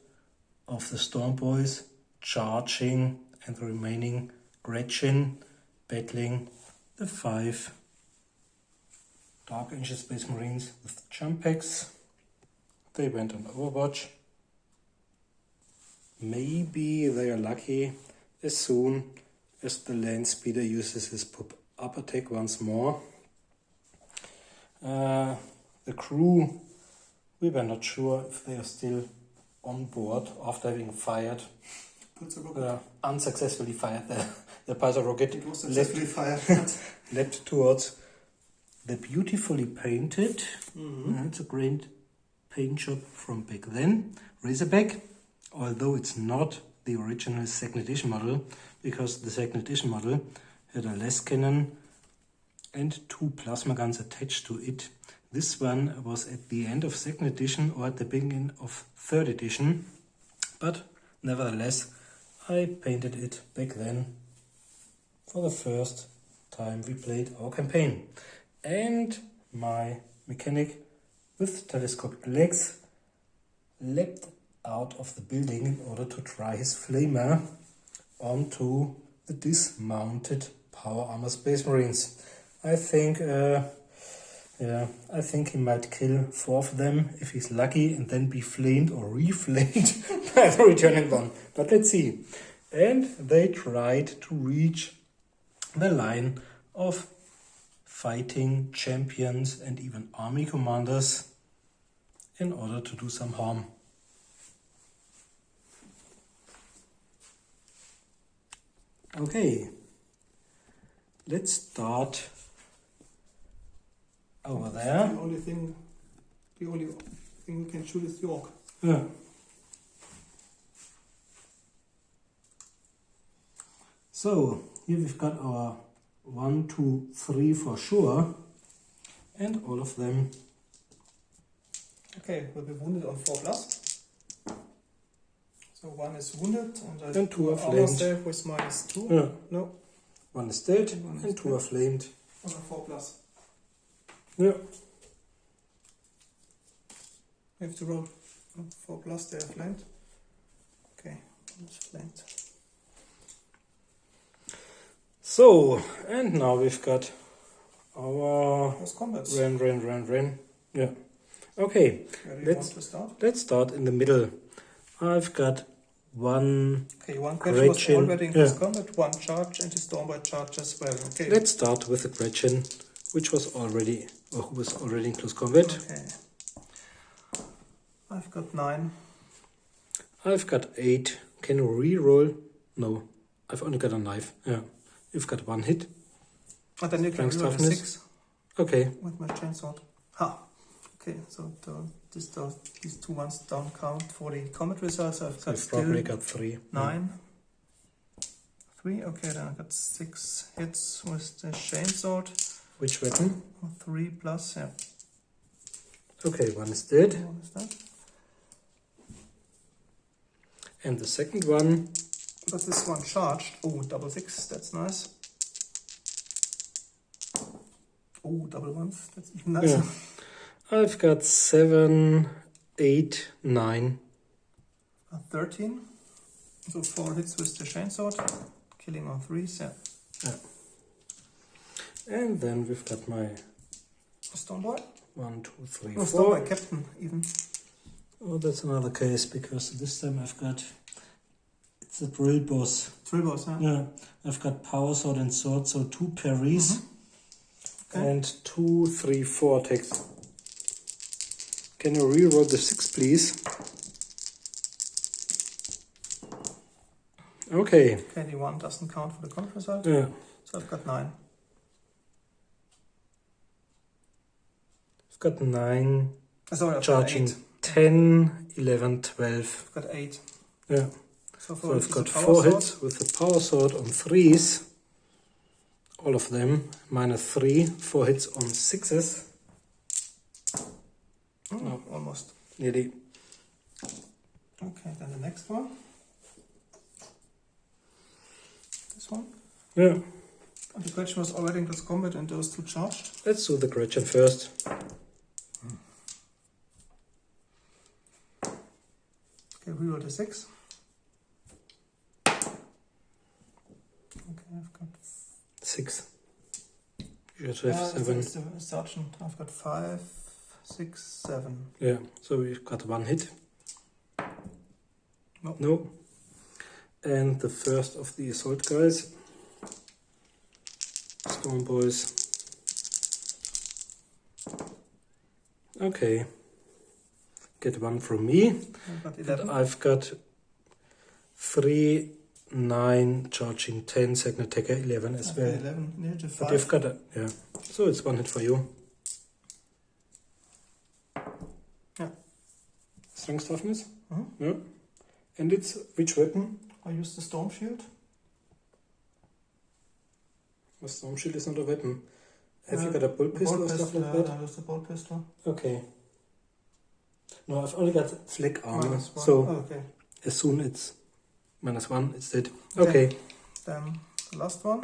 of the Storm Boys charging and the remaining Gretchen battling the 5 Dark Angel Space Marines with jump packs. They went on Overwatch. Maybe they are lucky as soon as the land speeder uses his pop-up attack once more. The crew, we were not sure if they are still on board after having fired, unsuccessfully fired the Pulsar rocket. It was successfully fired. Leapt towards the beautifully painted, it's a great paint job from back then, Razorback, although it's not the original second edition model, because the second edition model had a less cannon and 2 plasma guns attached to it. This one was at the end of second edition or at the beginning of third edition, but nevertheless I painted it back then for the first time we played our campaign. And my mechanic with telescopic legs leapt out of the building in order to try his flamer onto the dismounted power armor Space Marines. I think he might kill 4 of them if he's lucky and then be flamed or reflamed by the returning one. But let's see. And they tried to reach the line of fighting champions and even army commanders in order to do some harm. Okay, let's start over there. The only thing we can shoot is the Ork. Yeah. So here we've got our 1, 2, 3 for sure, and all of them. Okay, will be wounded on 4+. So 1 is wounded, and 2 are armor flamed. save with -2. Yeah. No. 1 is dead, One is and 2 are dead. flamed. On 4+. Yeah. We have to roll 4+, they are flamed. Okay, it's flamed. So, and now we've got our Close combat. ran. Yeah. Okay, Where do you want to start? let's start in the middle. I've got 1. Okay, 1 Gretchen was Gretchen, already in close combat, 1 charge, and the Stormbite charge as well. Okay. Let's start with the Gretchen, who was already in close combat. Okay. I've got 9. I've got 8. Can you re-roll? No, I've only got a knife. Yeah, you've got 1 hit. And then you can Strength reroll a toughness. 6 Okay. with my chainsword. Ha! Okay, so these 2 ones don't count for the combat results. I've got I've probably still got 3. 9. 3, okay, then I got 6 hits with the chainsword. Which weapon? 3+, yeah. Okay, 1 is dead. What is that? And the second one, But this one charged. Oh, double 6, that's nice. Oh, double 1s, that's even nicer. Yeah. I've got 7, 8, 9. 13. So 4 hits with the chainsword, killing on 3s, yeah. And then we've got my Stormboy? 1, 2, 3, No, 4. Stormboy Captain, even. Oh, that's another case, because this time I've got... It's a drill boss. Drill boss, huh? Yeah, I've got power sword and sword, so 2 parries. Okay. And 2, 3, 4 attacks. Can you reroll the 6, please? Okay. Okay, the 1 doesn't count for the comp result. Yeah. So I've got 9. I've got 9. Sorry, I've Charging got 8. 10, 11, 12. I've got 8. Yeah. So So I've got 4 hits with the power sword on 3s. All of them. Minus 3. 4 hits on 6s. Oh, No. almost. Nearly. Okay, then the next one. This one. Yeah. And the question was already in close combat and those 2 charged. Let's do the Gretchen first. Okay, reroll the 6. Okay, I've got 6. You should have 7. It's the sergeant. I've got 5, 6, 7. Yeah, so we've got 1 hit. No. No. And the first of the assault guys. Storm boys. Okay. Get 1 from me. I've got And 11. I've got 3, 9, charging 10, second attacker 11 as I've well. got 11, initiative 5. But you've got a, yeah. So it's 1 hit for you. Yeah. Strength toughness? Mhm. Yeah. And it's which weapon? I use the storm shield. The storm shield is not a weapon. Have you got a bolt pistol Bolt or stuff pistol, like that? I use the bolt pistol. Okay. No, I've only got flak armor, -1. so Oh, okay. as soon it's -1, it's dead. Okay. Then the last one.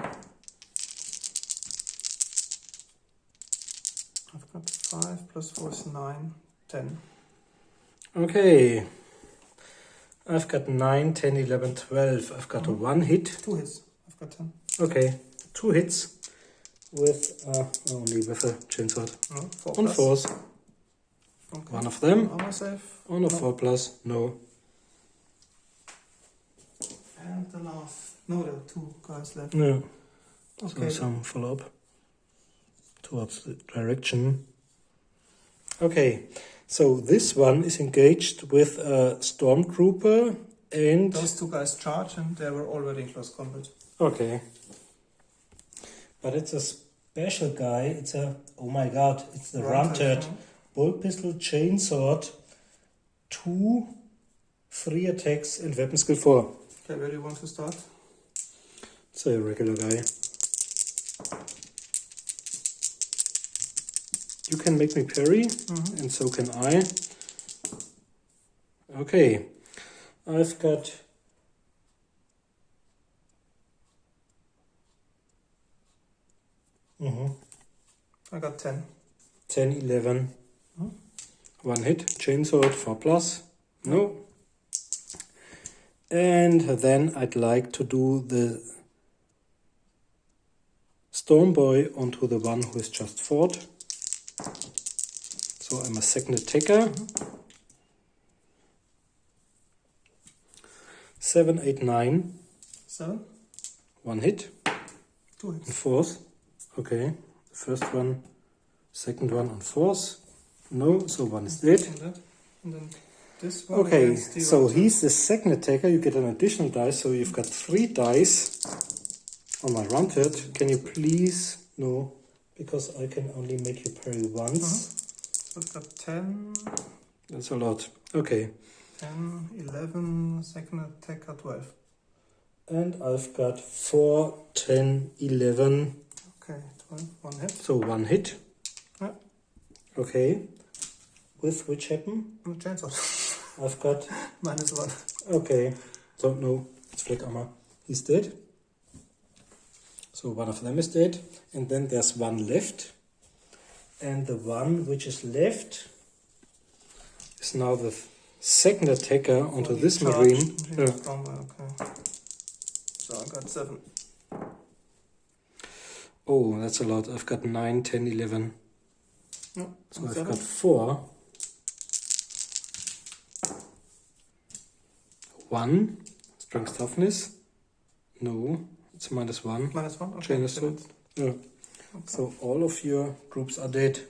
I've got 5 plus 4 is 9, 10. Okay. I've got 9, 10, 11, 12. I've got a 1 hit. 2 hits. I've got 10. Okay. 2 hits with only with a chainsword. No, 4 On plus. 4s. Okay. 1 of them. Armor save. On a No. 4 plus. No. And the last. No, there are 2 guys left. Yeah. Okay. So some follow up towards the direction. Okay. So this one is engaged with a stormtrooper and... Those 2 guys charge and they were already in close combat. Okay. But it's a special guy. It's a... Oh my god. It's the Runted. Bolt pistol, chainsword, 2, 3 attacks and weapon skill 4. Okay, where do you want to start? It's a regular guy. You can make me parry, and so can I. Okay. I've got... I got 10. 10, 11. 1 hit, chainsword 4 plus. No. And then I'd like to do the Stormboy onto the one who is just fought. So I'm a second attacker. 7, 8, 9. 7. 1 hit. 2 hits. On 4th. Okay. The first one, second one on 4th. No, so 1 is dead. And then this one. Okay, against the so Runted. he's the second attacker. You get an additional dice, so you've got 3 dice on my Runted. Can you please? No, because I can only make you parry once. So I've got 10, That's a lot. Okay, 10, 11, second attacker 12. and I've got 4, 10, 11. Okay, 12, 1 hit. So 1 hit. Yeah. Okay, with which weapon? And a chainsword. I've got. -1. Okay, don't know. It's flak armor. He's dead. So 1 of them is dead, and then there's 1 left. And the one which is left is now the second attacker onto this marine. Yeah. Okay. So I got 7. Oh, that's a lot. I've got 9, 10, 11. Yeah, So I've got 4. 1. Strength toughness. No, it's -1. -1? Okay. Changes to it. Yeah. Okay. So all of your groups are dead.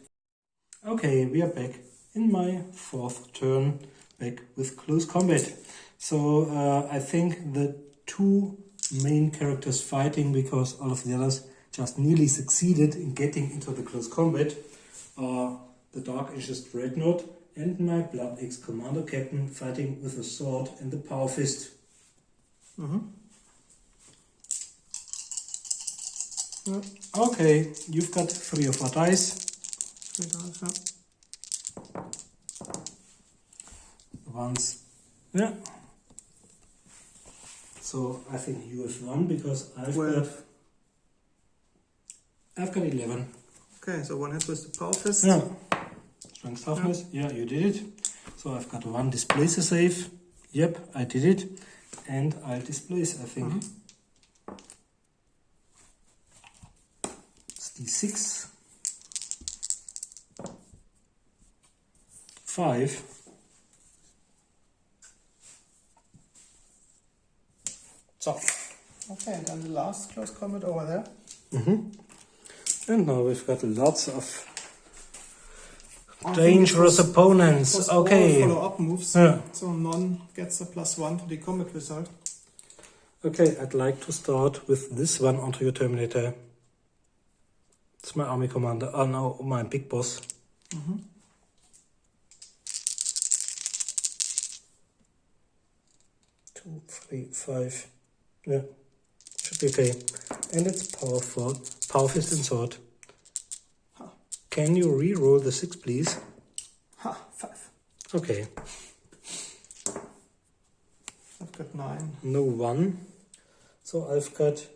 Okay, we are back in my 4th turn, back with close combat. So I think the 2 main characters fighting, because all of the others just nearly succeeded in getting into the close combat, are the Dark Ages Dreadnought and my Blood Axe Commando Captain fighting with a sword and the Power Fist. Yeah. Okay, you've got 3 of our dice. 3 dice, yeah. Once, yeah. So I think you have won because I've got 11. Okay, so 1 hit with the Power Fist. Yeah. Strength toughness. Yeah, you did it. So I've got 1 displacer save. Yep, I did it. And I'll displace, I think. It's D6. 5. So. Okay, and then the last close combat over there. And now we've got lots of dangerous opponents. Okay. Follow-up moves. Yeah. So none gets a +1 to the combat result. Okay, I'd like to start with this one onto your Terminator. It's my army commander. Oh no, my big boss. 2, 3, 5. Yeah, should be okay. And it's powerful. Power Fist and Sword. Can you re-roll the 6, please? 5. Okay. I've got 9. No 1. So I've got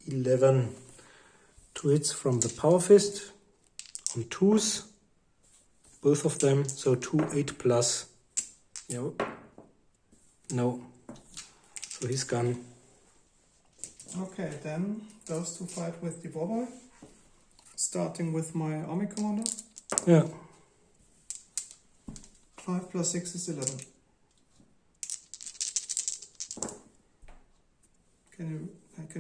11. 2 hits from the Power Fist on 2s. Both of them. So 2 8+. No. So he's gone. Okay, then those 2 fight with the Warboy. Starting with my army commander. Yeah. 5 + 6 is 11. Can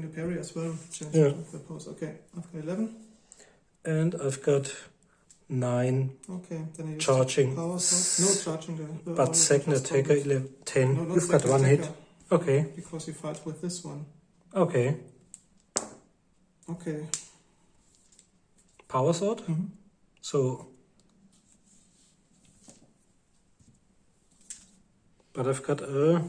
you parry as well? Change the pose. Okay, I've got 11. And I've got 9. Okay, then I use charging. Power sword. No charging. But second attacker 10. No, not You've got second 1 attacker, hit. Okay. Because you fight with this one. Okay. Okay. Power sword. So. But I've got a.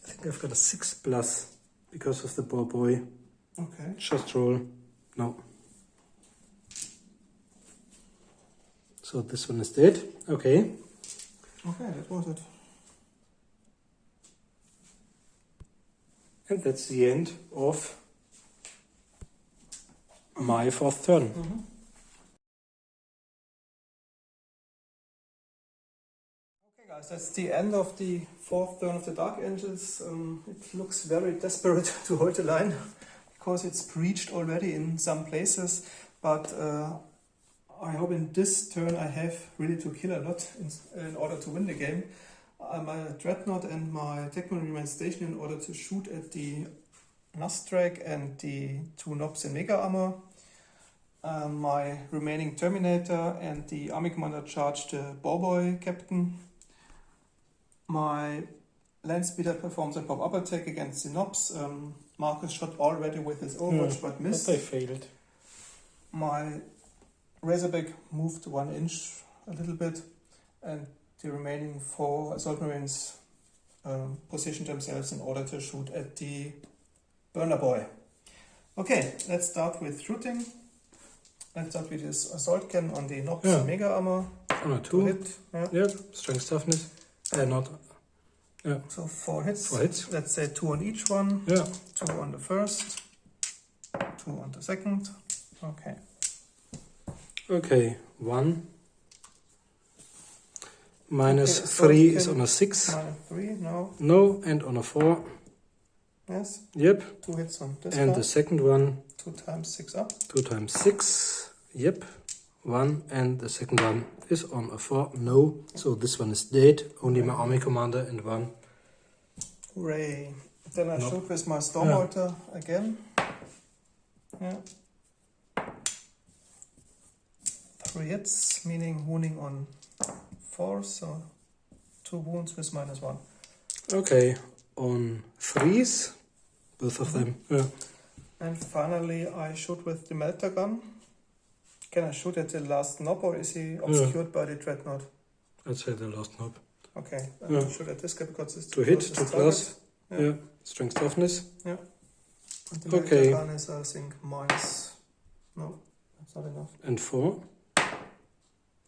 I think I've got a 6+ because of the ball boy. Okay. Just roll. No. So this one is dead. Okay. Okay, that was it. And that's the end of my 4th turn. Okay guys, that's the end of the 4th turn of the Dark Angels. It looks very desperate to hold the line because it's breached already in some places, but I hope in this turn I have really to kill a lot in order to win the game. My Dreadnought and my Techman remain stationed in order to shoot at the Nazdreg and the 2 Nobs in Mega Armor. My remaining Terminator and the Army Commander charge the Warboy Captain. My Land Speeder performs a pop-up attack against the Nobs. Marcus shot already with his Overwatch but missed. But they failed. My Razorback moved 1 inch a little bit, and the remaining 4 Assault Marines positioned themselves in order to shoot at the Burner Boy. Okay, let's start with shooting. Let's start with this Assault Cannon on the Nobs Mega Armor. On a 2. Hit. Yeah, strength toughness. Not. Yeah. So 4 hits. 4 hits. Let's say 2 on each one. Yeah. 2 on the first. 2 on the second. Okay. Okay, 1. Minus Okay, so 3 is on a 6. -3, no. No, and on a 4. Yes. Yep. 2 hits on this And part. the second one. 2 2 times 6 up. 2 times 6. Yep. 1, and the second one is on a 4. No. So this one is dead. Only my army commander and 1. Hooray. Then I No. shoot with my Stormbolter again. Yeah. 3 hits, meaning wounding on 4, so 2 wounds with -1. Okay. On 3s. Both of them. Yeah. And finally I shoot with the Melter Gun. Can I shoot at the last knob or is he obscured by the Dreadnought? I'd say the last knob. Okay, I Yeah. shoot at this guy because it's To hit, closest to plus. target. Yeah. Strength toughness. And the Okay. Melter Gun is I think minus... No, that's not enough. And 4.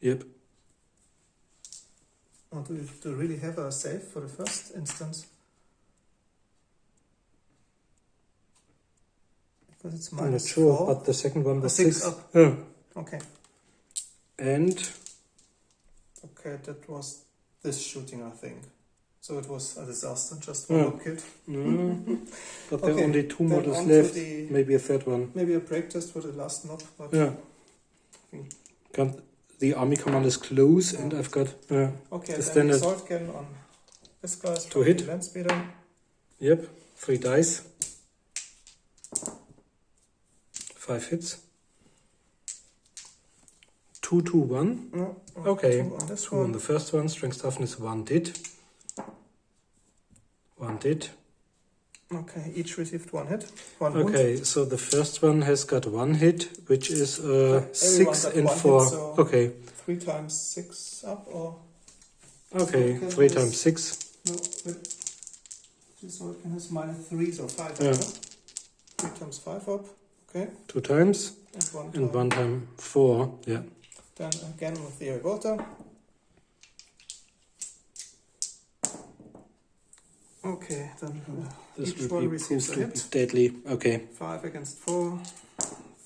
Yep. Oh, do you really have a save for the first instance? Because it's I'm not minus sure, 4. but the second one was 6 6. up. Yeah. Okay. And Okay, that was this shooting, I think. So it was a disaster, just one mob killed. but there are Okay, only 2 then models on to left. the- Maybe a third one. Maybe a break test for the last knob, but Yeah. The army command is close, and I've got okay, the then standard. assault can on this guy's To hit. land speeder. Yep, 3 dice. 5 hits. 2, 2, 1. No, Okay. 2 on this 2 on one. the first one. Strength toughness 1 did. 1 did. Okay, each received 1 hit. 1 wound. Okay, so the first one has got 1 hit, which is Everyone 6 got and 1 hit, 4. so- Okay, 3 times 6 up or... okay, Okay, 3 this- times 6. No, wait. This sword can have -3, so 5 Yeah. up. 3 times 5 up. Okay, 2 times. and 1 And time. 1 time 4. Yeah. Then again with the revolter. Okay, then This each will one be receives proved a to be hit. deadly. Okay. 5 against 4.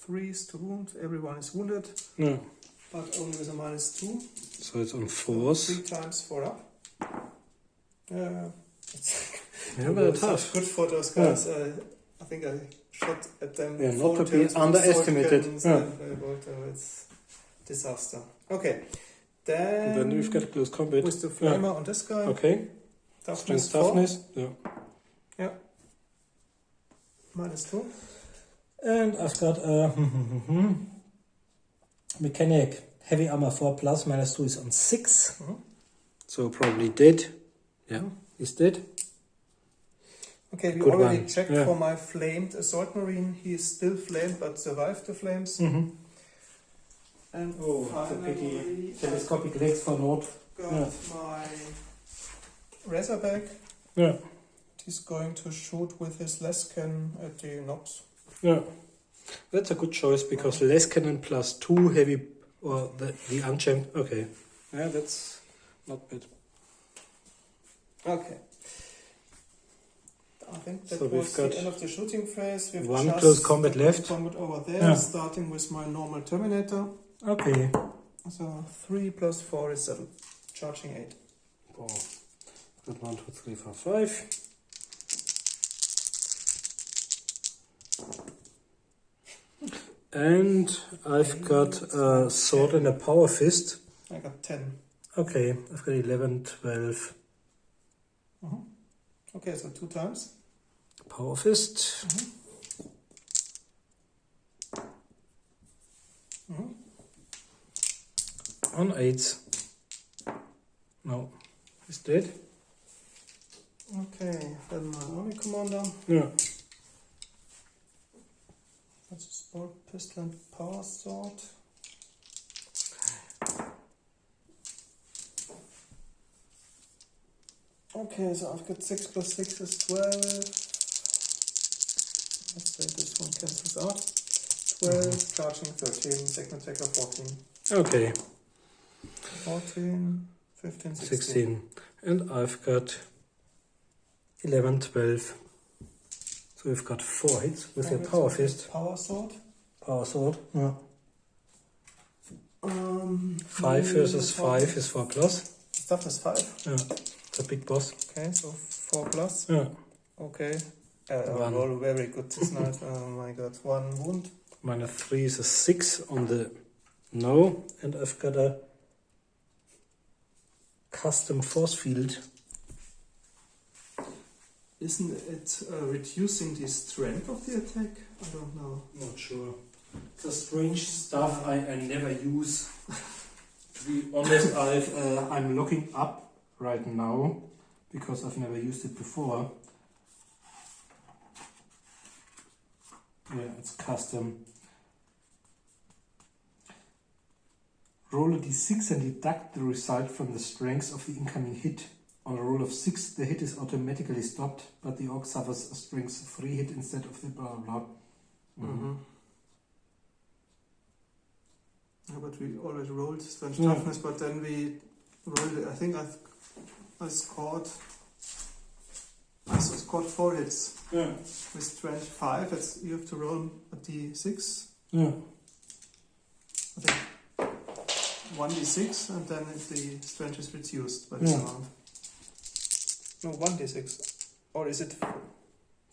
3s to wound. Everyone is wounded, Yeah. but only with a -2. So it's on So 4s. 3 times 4 up. It's Yeah, they're it's tough. good for those guys. I think I shot at them. Yeah, not 4 to be turns with underestimated. sword cannons Yeah. and revolter. It's disaster. Okay, And then we've got close combat. with the flamer on this guy. Okay. Toughness Strength 4. toughness. Yeah. -2. And I've got mechanic heavy armor 4 plus -2 is on 6. So probably dead. Yeah, he's dead. Okay, we Good already one. checked Yeah. for my flamed assault marine. He is still flamed but survived the flames. And Oh, finally, Telescopic legs for Nord. got Yeah. my Razorback. Yeah. He's going to shoot with his Lescan at the knobs. Yeah. That's a good choice because less cannon plus 2 heavy or the unchamp. Okay. Yeah, that's not bad. Okay. I think that So we've was got the end of the shooting phase. We've 1 just close combat got left. combat over there, Yeah. starting with my normal Terminator. Okay. So 3 plus 4 is 7. Charging 8. Oh. Got 1, 2, 3, 4, 5. And I've got a sword and a power fist. I got 10. Okay, I've got 11, 12. Okay, so 2 times. Power fist. On 8. No, he's dead. Okay, then my army commander. Yeah. That's a sport pistol and power sword. Okay, so I've got 6 plus 6 is 12. Let's say this one cancels out. 12, charging 13, second attacker 14. Okay, 14, 15, 16. 16. And I've got 11, 12. So we've got 4 hits with your Okay, power so fist. Power sword. Power sword. Yeah. 5 maybe versus the power- 5 is 4 plus. Stuff is 5. Yeah, the big boss. Okay, so 4 plus. Yeah. Okay, One. Roll very good this night. Oh my god, 1 wound. -3 is a 6 on the no, and I've got a custom force field. Isn't it reducing the strength of the attack? I don't know. Not sure. The strange stuff I never use. To be honest, I'm looking up right now because I've never used it before. Yeah, it's custom. Roll a d6 and deduct the result from the strength of the incoming hit. On a roll of 6, the hit is automatically stopped, but the orc suffers a strength 3 hit instead of the blah blah blah. Yeah, but we already rolled strength toughness, but then we rolled it. I think I scored 4 hits. Yeah. With strength 5, you have to roll a d6. Yeah. I think 1d6, and then if the strength is reduced by the amount. No, 1d6. Or is it?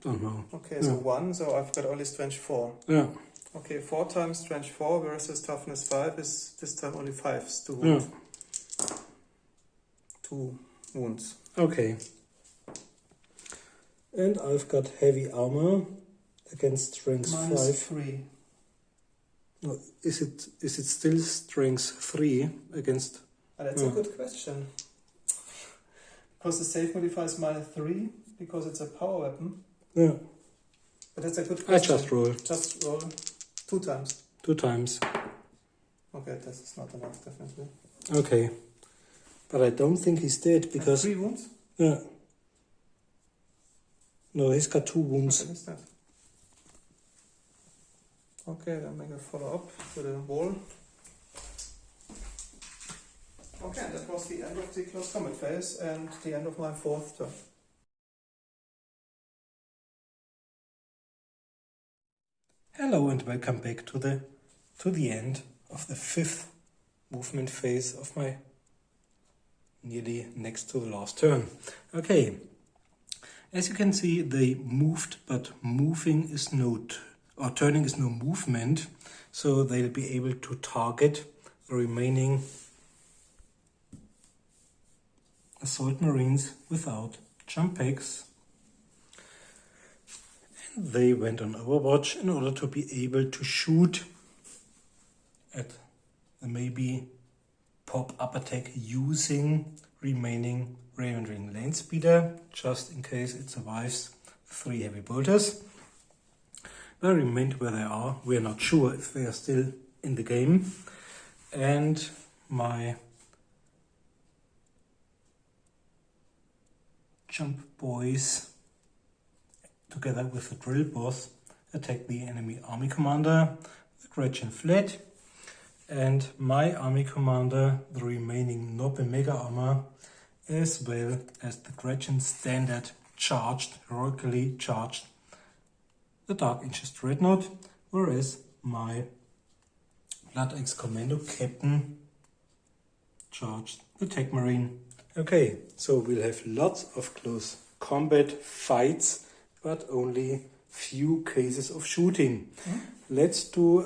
Don't know. Okay, so 1, so I've got only strength 4. Yeah. Okay, 4 times strength 4 versus toughness 5 is this time only 5s to wound. 2 wounds. Okay. And I've got heavy armor against strength Minus 5. 3. No, is it still strength 3 against? That's a good question. Because the save modifier is -3 because it's a power weapon. Yeah. But that's a good question. I just roll. Just roll 2 times. 2 times. Okay, this is not enough, definitely. Okay. But I don't think he's dead because... 3 wounds? Yeah. No, he's got 2 wounds. Okay, that's that. Okay, then make a follow-up to the wall. Okay, that was the end of the close combat phase and the end of my 4th turn. Hello and welcome back to the end of the 5th movement phase of my nearly next to the last turn. Okay, as you can see, they moved, but moving is turning is no movement, so they'll be able to target the remaining assault marines without jump packs. And they went on Overwatch in order to be able to shoot at the maybe pop-up attack using remaining Raven Ring Lane Speeder, just in case it survives 3 heavy bolters. They remained where they are. We are not sure if they are still in the game. And my jump boys, together with the drill boss, attacked the enemy army commander. The Gretchen fled. And my army commander, the remaining noble mega armor, as well as the Gretchen standard heroically charged the Dark Ages Dreadnought, whereas my Blood Axe Commando captain charged the Tech Marine. Okay, so we'll have lots of close combat fights, but only few cases of shooting. Let's do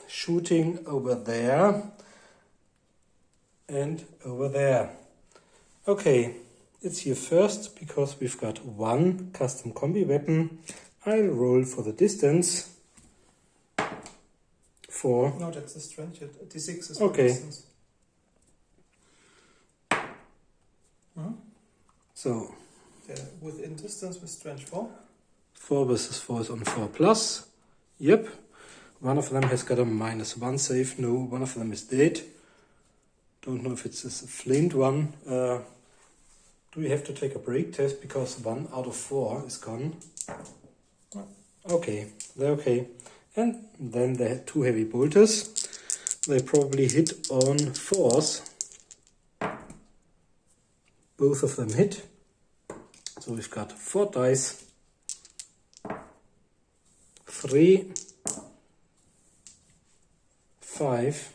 shooting over there and over there. Okay, it's here first because we've got 1 custom combi weapon. I'll roll for the distance. 4. No, that's the strength. D6 is okay. the distance. So within distance with strength 4. 4 versus 4 is on 4 plus. Yep. One of them has got a -1 save. No, one of them is dead. Don't know if it's a flint one. Do we have to take a break test because 1 out of 4 is gone? Okay, they're okay. And then they had 2 heavy bolters. They probably hit on 4s. Both of them hit. So we've got 4 dice. 3, 5,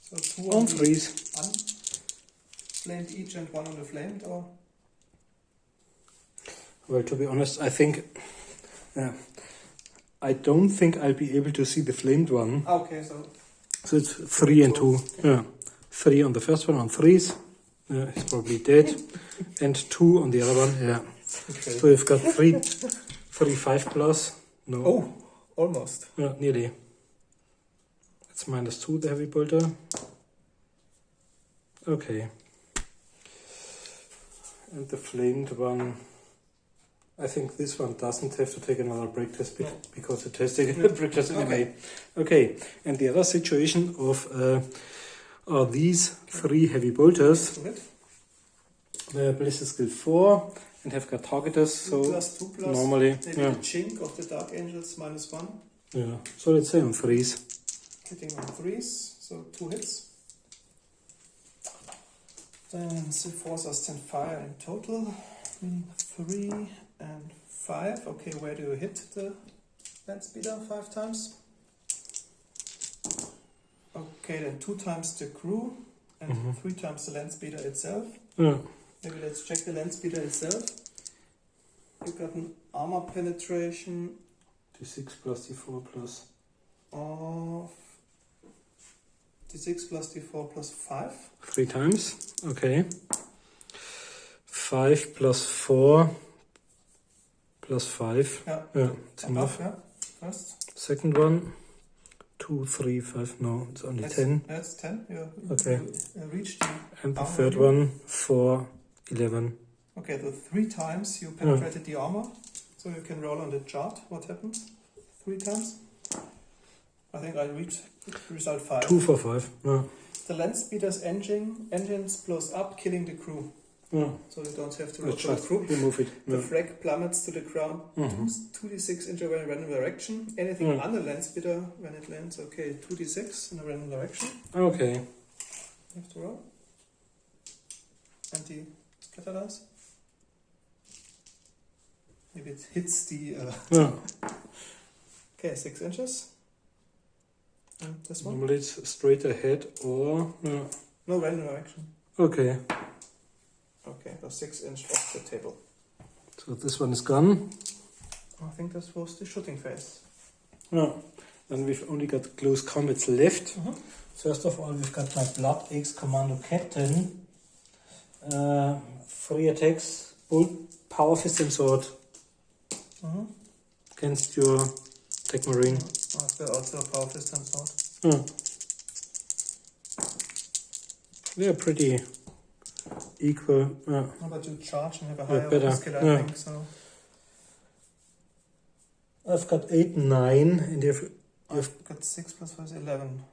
so 2 on 3s. flamed each and one on the flamed, or? Well, to be honest, I think... I don't think I'll be able to see the flamed one. Okay, so... So it's 3 and 2. Yeah. 3 on the first one, on 3s. Yeah, he's probably dead. And 2 on the other one, yeah. Okay. So you've got 3 5 plus. No. Oh, almost. Yeah, nearly. It's -2, the heavy bolter. Okay. And the flamed one, I think this one doesn't have to take another break test because it has taken a break test anyway. Okay, and the other situation of are these 3 heavy bolters. Ballistic skill 4 and have got targeters, so 2 plus, normally maybe the chink of the Dark Angels -1. Yeah, so let's say on 3s. Hitting on 3s, so 2 hits. Then C4s are stand fire in total. 3 and 5. Okay, where do you hit the land speeder? 5 times. Okay, then 2 times the crew and 3 times the land speeder itself. Yeah. Maybe let's check the land speeder itself. You've got an armor penetration D6 plus D4 plus of D6 plus D4 plus 5. 3 times. Okay. 5 plus 4 plus 5. Yeah, it's enough. Yeah, first. Second one, 2, 3, 5. No, it's only 10. That's 10. Yeah. Okay. Reached the And the armor third value. one, 4, 11. Okay, the 3 times you penetrated the armor, so you can roll on the chart. What happens? 3 times. I think I reached result 5. 2 for 5. Yeah. The land speeder's engines blows up, killing the crew. Yeah. So you don't have to roll for the Just crew. remove it. The Yeah. frag plummets to the ground. 2d6 into a random direction. Anything under land speeder when it lands. Okay, 2d6 in a random direction. Okay. You have to roll. Anti-scatter dice. Maybe it hits the... Yeah. Okay, 6 inches. And this one? Normally it's straight ahead or... Yeah. No random direction. Okay. Okay, so 6 inch off the table. So this one is gone. I think this was the shooting phase. Yeah. Then we've only got close combats left. First of all, we've got my Blood Axe Commando Captain. 3 attacks, bolt, power fist and sword. Against your Tech Marine. I've got also a power fist and sword. They're pretty equal. Yeah. How about you charge and have a higher better. skill, I think so. I've got 8, 9, and you've I've got 6 plus 5 is 11.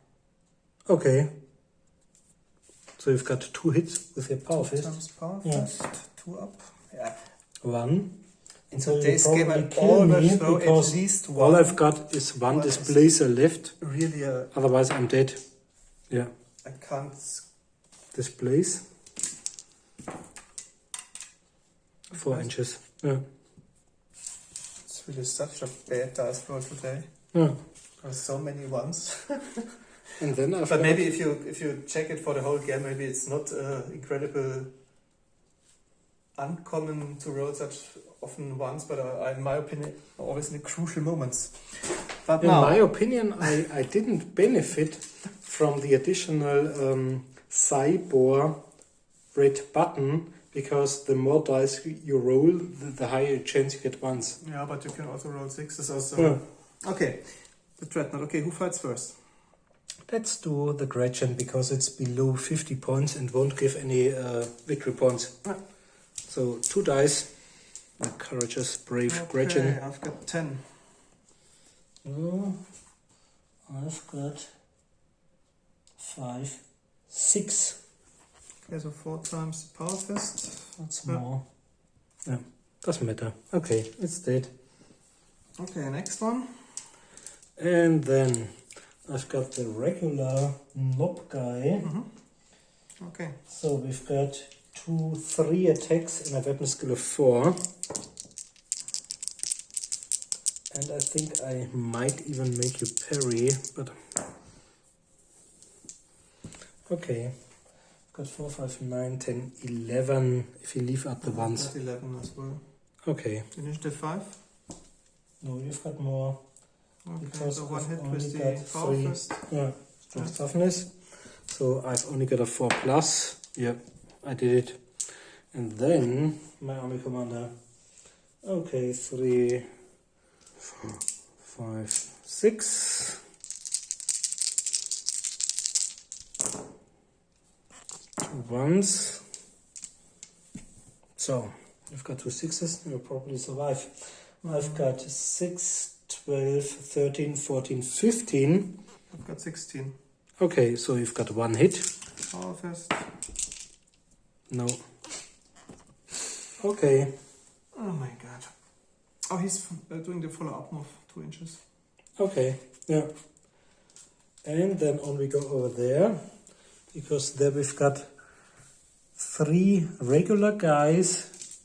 okay. So you've got 2 hits with your power 2 fist. times power Yeah. fist, 2 up. Yeah. 1. In So you today's game, probably I kill me always throw at because least all one. I've got is 1 One is- displacer left. Really, Otherwise, I'm dead. Yeah. I can't. Displace. 4 inches. Yeah. It's really such a bad dice roll today. Yeah. There's so many ones. And then I've But got, maybe if you check it for the whole game, maybe it's not incredible, uncommon to roll such often ones. But in my opinion, always in the crucial moments. But in now, my opinion, I didn't benefit from the additional Cybor red button because the more dice you roll, the higher chance you get ones. yeah, but you can also roll 6s also. Yeah. Okay, the Dreadnought. Okay, who fights first? Let's do the Gretchen because it's below 50 points and won't give any victory points. So 2 dice. The courageous, brave Gretchen. Okay, I've got 10. Oh, I've got 5, 6. Okay, so 4 times the power fist. That's more. Yeah, doesn't matter. Okay, it's dead. Okay, next one. And then I've got the regular knob guy. Okay. So we've got 2, 3 attacks and a weapon skill of 4. And I think I might even make you parry, but... Okay. Got 4, 5, 9, 10, 11. If you leave out the ones. Got 11 as well. Okay. Initiative 5. No, you've got more. Okay, Because so one I've hit only with the got power 3. fist. Yeah, strength toughness. So I've only got a 4 plus. Yep, I did it. And then my army commander. Okay, 3, 4, 5, 6. 2 ones. So I've got 2 6s. You'll probably survive. I've got 6, 12, 13, 14, 15. I've got 16. Okay, so you've got 1 hit. Power fist. No. Okay. Oh my god. Oh, he's doing the follow-up move, 2 inches. Okay, yeah. And then on we go over there, because there we've got 3 regular guys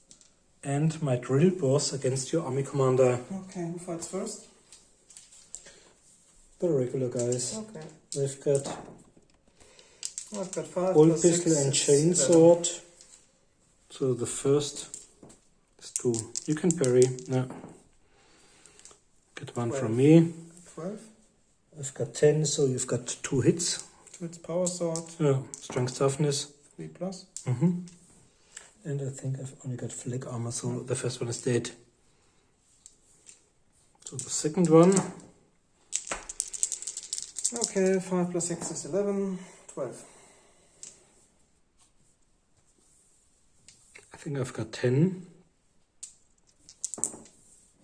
and my drill boss against your army commander. Okay, who fights first? The regular guys. Okay. We've got I've got 5 bolt plus pistol 6 and is chainsword. So the first is 2. You can parry. No. Get 1 from me. 12. I've got 10, so you've got 2 hits. 2 hits power sword. Yeah, strength toughness. 3 plus. And I think I've only got flak armor, so the first one is dead. So the second one. Okay, 5 plus 6 is 11. 12. I think I've got 10.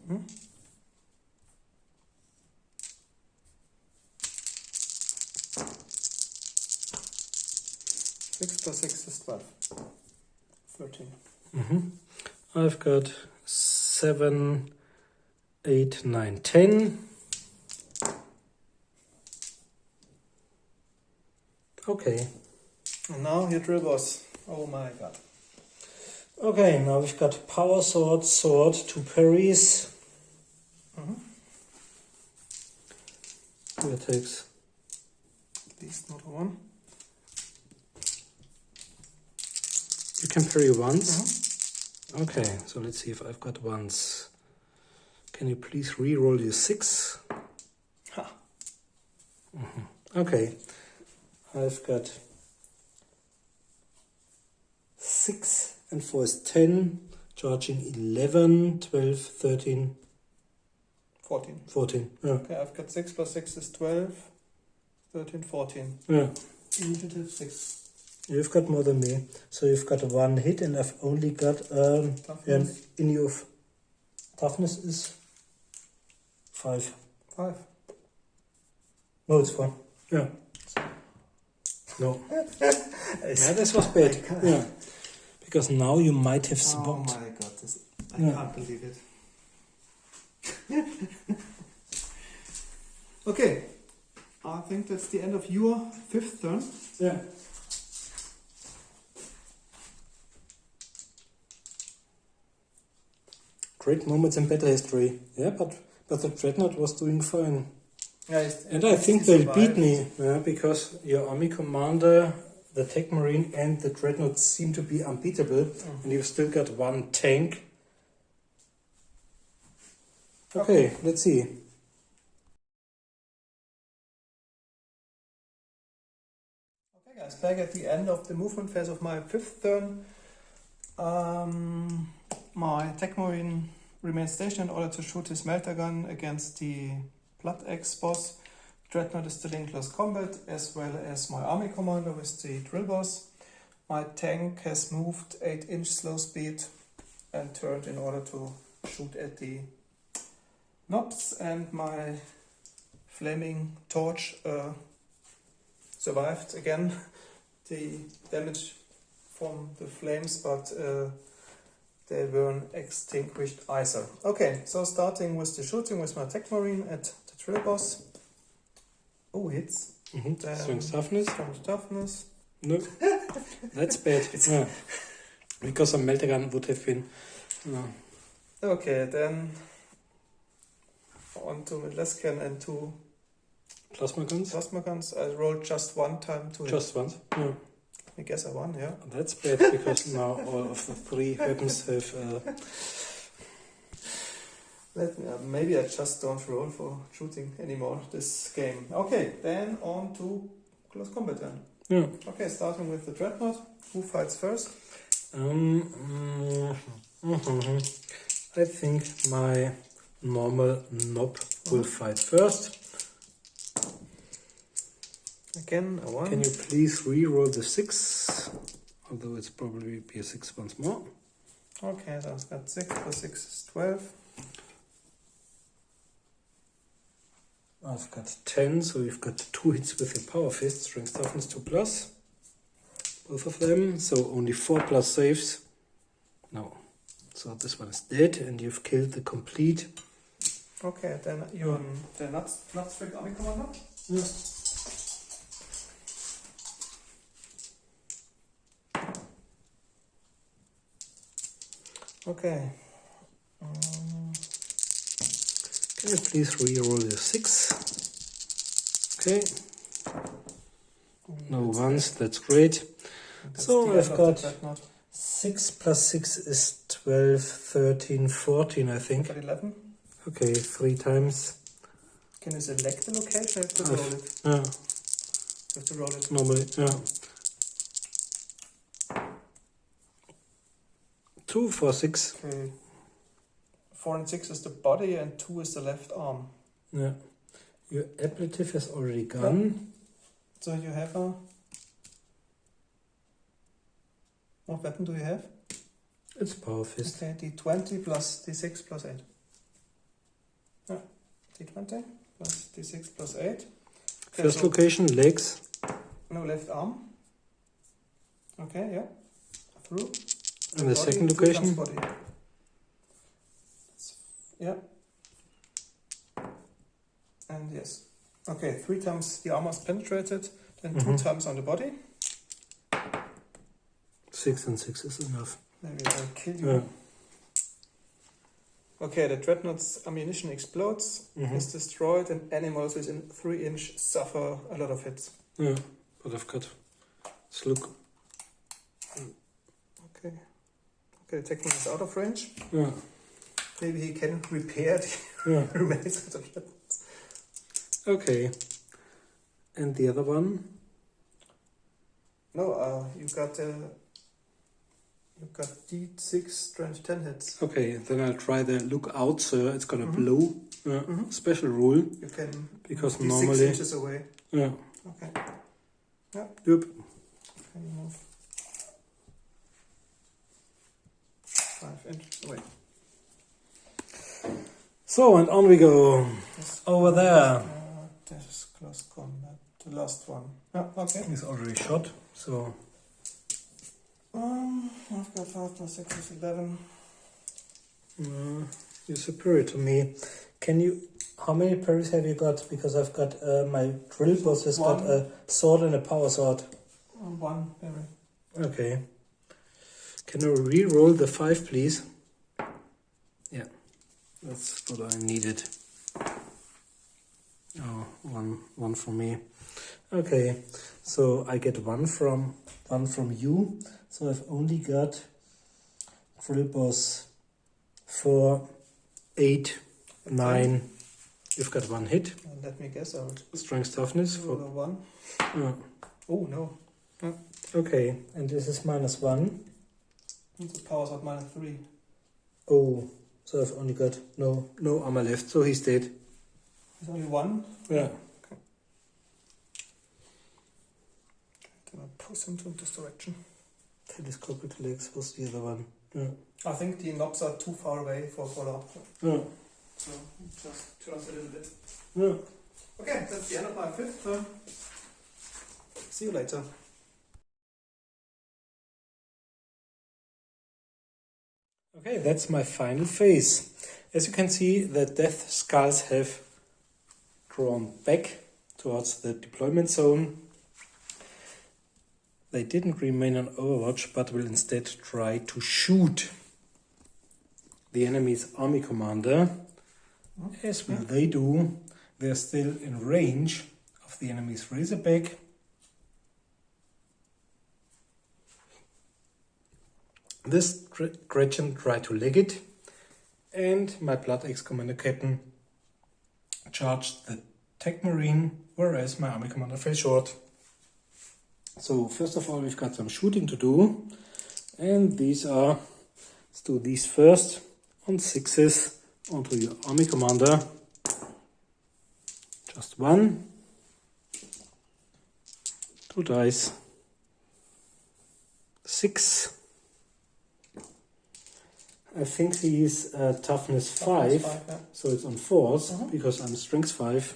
Hmm? 6 plus 6 is 12. 13. I've got 7, 8, 9, 10. Okay. And now your drill boss. Oh my god. Okay, now we've got power sword, sword, 2 parries. 2 attacks. At least not 1. You can parry once. Okay, so let's see if I've got once. Can you please re-roll your 6? Ha. Okay, I've got 6 and 4 is 10, charging 11, 12, 13, 14. 14. Yeah. Okay, I've got 6 plus 6 is 12. 13, 14. Yeah. Initiative 6. You've got more than me. So you've got 1 hit and I've only got Toughness. in your toughness is 5. 5. No, it's 4. Yeah. No. Yeah, this was bad. Yeah. Because now you might have Oh swapped. my god, I can't believe it. Okay, I think that's the end of your 5th turn. Yeah. Great moments in battle history. Yeah, but the Dreadnought was doing fine. Yeah, And I think they'll beat me, yeah, because your army commander, the Tech Marine and the Dreadnought seem to be unbeatable, and you've still got 1 tank. Okay, let's see. Okay guys, back at the end of the movement phase of my 5th turn. My Tech Marine remains stationed in order to shoot his melter gun against the Blood Axe boss. Dreadnought is still in close combat, as well as my army commander with the drill boss. My tank has moved 8-inch slow speed and turned in order to shoot at the knobs, and my flaming torch survived again the damage from the flames, but they weren't extinguished either. Okay, so starting with the shooting with my Tech Marine at the drill boss. Oh, hits. Strength toughness? Strength toughness. No, that's bad. Yeah. Because a melter gun would have been. No. Okay, then on to Ghazghkull and 2 Plasma guns? plasma guns. I rolled just 1 time to hit. Just once. Yeah. Let me guess, I won, yeah. That's bad because now all of the 3 weapons have. Maybe I just don't roll for shooting anymore this game. Okay, then on to close combat then. Yeah. Okay, starting with the dreadnought. Who fights first? I think my normal knob will fight first. Again, a 1. Can you please re-roll the 6? Although it's probably be a 6 once more. Okay, so I've got 6 plus 6 is 12. I've got 10, so you've got 2 hits with your power fist. Strength toughness 2 plus. Both of them, so only 4 plus saves. No. So this one is dead, and you've killed the complete. Okay, then you're the Nazdreg army commander. Yeah. Okay. Can you please re-roll your 6? Okay. No ones, that's great. So I've got 6 plus 6 is 12, 13, 14, I think. Got 11. Okay, 3 times. Can you select the location? I have to roll it. Yeah, You have to roll it. normally, yeah. 2 for 6. Okay. 4 and 6 is the body, and 2 is the left arm. Yeah. Your ablative has already gone. So you have a... What weapon do you have? It's power fist. Okay, D20 plus D6 plus 8. Yeah, D20 plus D6 plus 8. Okay, First so location, legs. no left arm. Okay, yeah. Through. And the Body, second 2 location. times body. Yeah. And yes. Okay, 3 times the armor is penetrated, then 2 times on the body. 6 and 6 is enough. Maybe I'll kill you. Yeah. Okay, the dreadnought's ammunition explodes, is destroyed, and animals within 3 inch suffer a lot of hits. Yeah, but I've got. Let's look. Okay. Okay, the technique is out of range. Yeah. Maybe he can repair the Yeah. remains of the dreadnoughts. Okay. And the other one? No, you've got D6 strength 10 hits. Okay, then I'll try the look out, sir. It's gonna blow. Special rule. You can Because D6 normally. inches away. Yeah. Okay. Yeah. Yep. Can you move 5 inches away? So, and on we go. This Over there. This is close combat. The last one. Yeah, okay. He's already shot, so. I've got 5 plus 6 is 11. You're superior to me. Can you. How many parries have you got? Because I've got my drill boss has got a sword and a power sword. 1 parry. Okay. Can you re-roll the 5, please? Yeah, that's what I needed. Oh, one from me. Okay, so I get one from you. So I've only got drill boss 4, 8, 9. You've got 1 hit. Let me guess. I'll Strength toughness roll for. a 1. Oh no. Okay, and this is -1. The power's at -3. Oh, so I've only got no armor left, so he's dead. There's only 1. Yeah. Then I'll push him to this direction. Telescopic legs was the other one. Yeah. I think the knobs are too far away for follow-up. Yeah. So just turns a little bit. Yeah. Okay, that's the end of my 5th turn. See you later. Okay, that's my final phase. As you can see, the death skulls have drawn back towards the deployment zone. They didn't remain on Overwatch, but will instead try to shoot the enemy's army commander. As will they do. They're still in range of the enemy's Razorback. This Gretchen tried to leg it, and my Blood Axe Commander Captain charged the Tech Marine, whereas my Army Commander fell short. So first of all, we've got some shooting to do, and these are, let's do these first, on 6s onto your Army Commander. Just 1, 2 dice, 6. I think he is toughness 5, yeah. so it's on 4s, because I'm strength 5.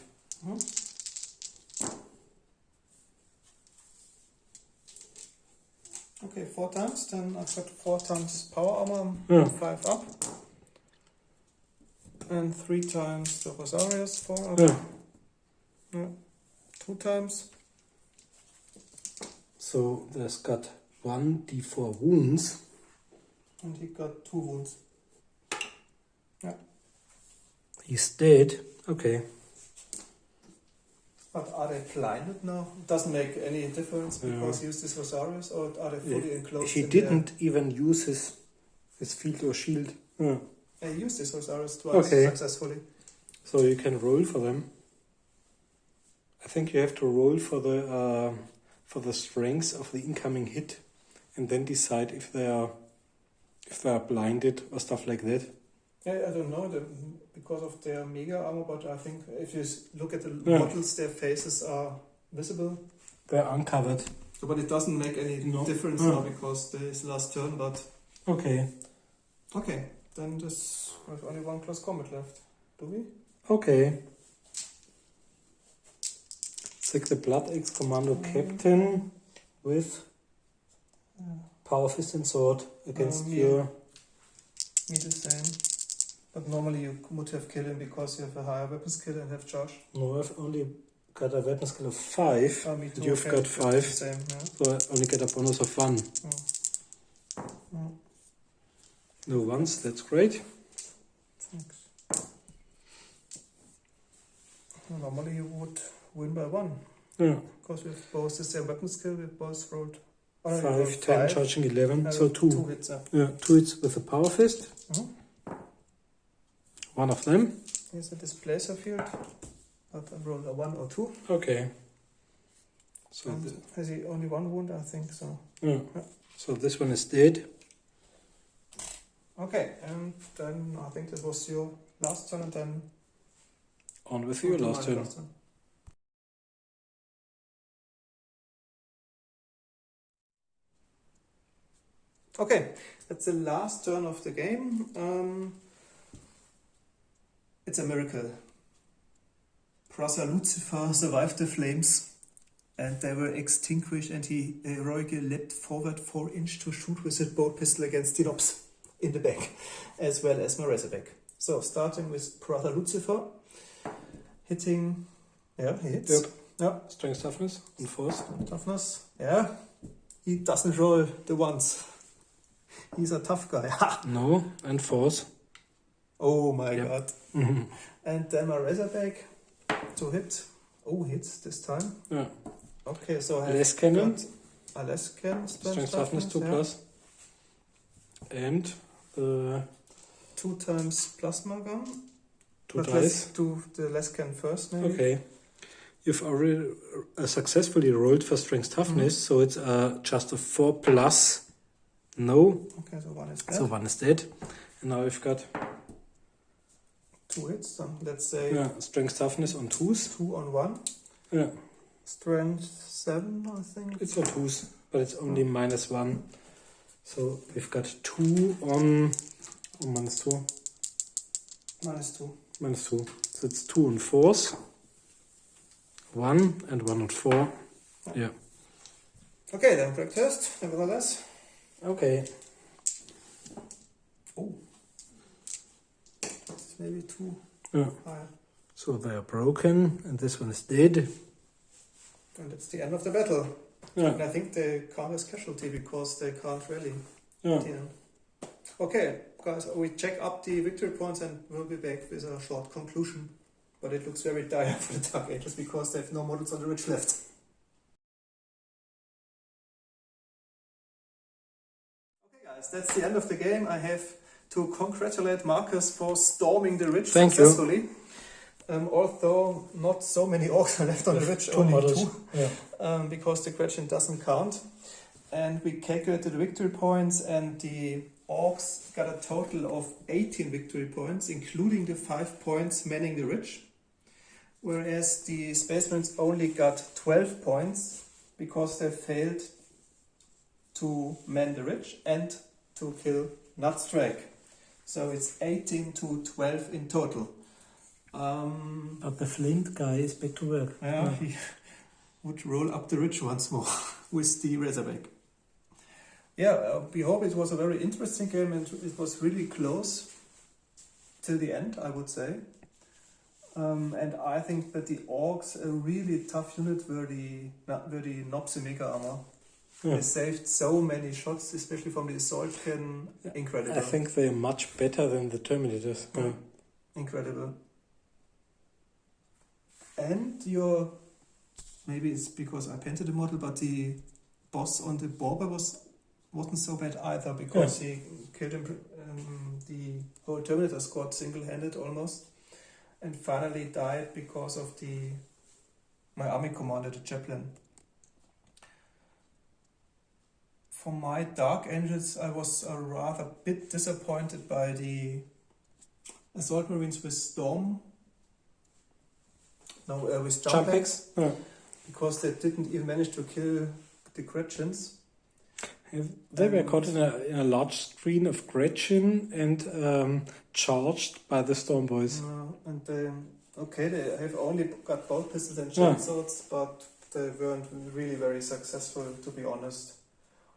Okay, 4 times, then I've got 4 times power armor, Yeah. 5 up. And 3 times the Rosarius, 4 up. Yeah. Yeah. 2 times. So there's got 1d4 wounds. And he got 2 wounds. Yeah. He's dead. Okay. But are they blinded now? It doesn't make any difference because he used this Rosarius, or are they fully enclosed? He didn't even use his field or shield. Yeah. He used this Rosarius twice successfully. So you can roll for them. I think you have to roll for the strength of the incoming hit, and then decide if they are blinded or stuff like that. I don't know because of their mega armor, but I think if you look at the models, their faces are visible. They're uncovered. So, but it doesn't make any difference now because there is last turn. But okay, then this we have only 1 close combat left. Do we? Okay. Take the Blood Axe Commando Captain with Power Fist and Sword against your... Me the same. But normally you would have killed him because you have a higher weapon skill and have charge. No, I've only got a weapon skill of 5. Me too. You've got 5. Same, yeah. So I only get a bonus of 1. No ones, that's great. Thanks. Normally you would win by 1. Yeah. Because we have both the same weapon skill, we have both rolled 5, 10, charging 11, so 2. 2 hits. Yeah, 2 hits with a Power Fist. One of them. Here's a displacer field. But I rolled a 1 or 2. Okay. So has he only 1 wound? I think so. Yeah. So this one is dead. Okay, and then I think this was your last turn, and then on with your last turn. Okay, that's the last turn of the game. It's a miracle. Brother Lucifer survived the flames, and they were extinguished, and he heroically leapt forward 4 inches to shoot with a bolt pistol against the knobs in the back, as well as my Razorback. So, starting with Brother Lucifer, hitting, he hits. Yep. Yeah. Strength, toughness, and force. Toughness, yeah. He doesn't roll the ones. He's a tough guy. No, and force. Oh my god. And then my Razorback to hit. Oh, hits this time. Yeah. Okay, so I less cannon. A less cannon. Strength, toughness 2 plus. And 2 times plasma gun. 2 but dice. Let's do the less cannon first, maybe. Okay. You've already successfully rolled for strength toughness, so it's just a 4 plus. No. Okay, so 1 is dead. So 1 is dead. And now we've got 2 hits. So let's say strength toughness on 2s. 2 on 1. Yeah. Strength 7, I think. It's on 2s, but it's only -1. So we've got 2 on -2. -2. -2. So it's 2 on 4s. 1 and 1 on 4. Yeah. Okay, then break test, nevertheless. Okay. Oh. It's maybe 2 higher. So they are broken, and this one is dead. And it's the end of the battle. Yeah. And I think they count as casualty because they can't rally. Yeah. Okay, guys, we check up the victory points and we'll be back with a short conclusion. But it looks very dire for the Dark Ages because they have no models on the ridge left. Okay, guys. That's the end of the game. I have to congratulate Marcus for storming the ridge Thank you. successfully. Although not so many orcs are left on the ridge, Two only models. two, Yeah. because the gradient doesn't count. And we calculated the victory points, and the orcs got a total of 18 victory points, including the 5 points manning the ridge. Whereas the spacemen only got 12 points because they failed to man the ridge and to kill Nazdreg. So it's 18 to 12 in total. But the flint guy is back to work. Yeah, he would roll up the ridge once more with the Razorback. Yeah, we hope it was a very interesting game, and it was really close till the end, I would say. And I think that the Orks, a really tough unit, were the Nopsi Mega Armor. Yeah. They saved so many shots, especially from the assault cannon. Incredible. I think they're much better than the Terminators. Yeah. Incredible. And maybe it's because I painted the model, but the boss on the Borber wasn't so bad either, because he killed him, the whole Terminator squad single-handed almost, and finally died because of my army commander, the chaplain. For my Dark Angels, I was a rather bit disappointed by the Assault Marines with with jump packs, because they didn't even manage to kill the Gretchens. They were caught in a large screen of Gretchen and charged by the Storm Boys. And they have only got both pistols and chainswords, but they weren't really very successful, to be honest.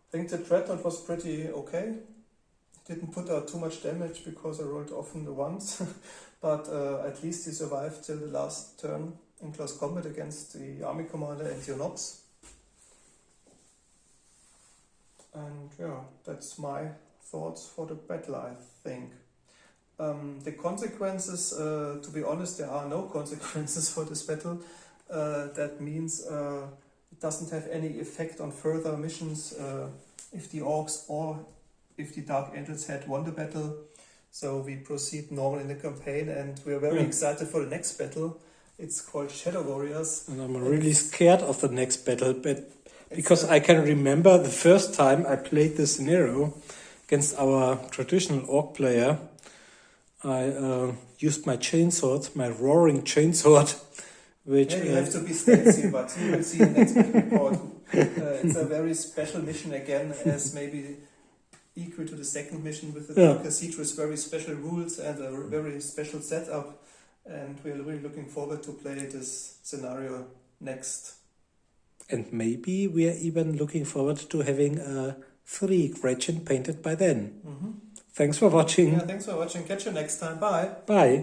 I think the Dreadnought was pretty okay. It didn't put out too much damage because I rolled often the ones, but at least he survived till the last turn in close combat against the army commander and Yonops. And that's my thoughts for the battle, I think. The consequences, to be honest, there are no consequences for this battle. That means it doesn't have any effect on further missions if the Orks or if the Dark Angels had won the battle. So we proceed normally in the campaign, and we are very excited for the next battle. It's called Shadow Warriors. And I'm really scared of the next battle, because I can remember the first time I played this scenario against our traditional Ork player. I used my chainsword, my roaring chainsword, which... you have to be stealthy, but you will see in the next report. It's a very special mission again, as maybe equal to the second mission with the Dark Cathedral's very special rules and a very special setup. And we're really looking forward to play this scenario next. And maybe we are even looking forward to having 3 Gretchen painted by then. Mm-hmm. Thanks for watching. Yeah, thanks for watching. Catch you next time. Bye. Bye.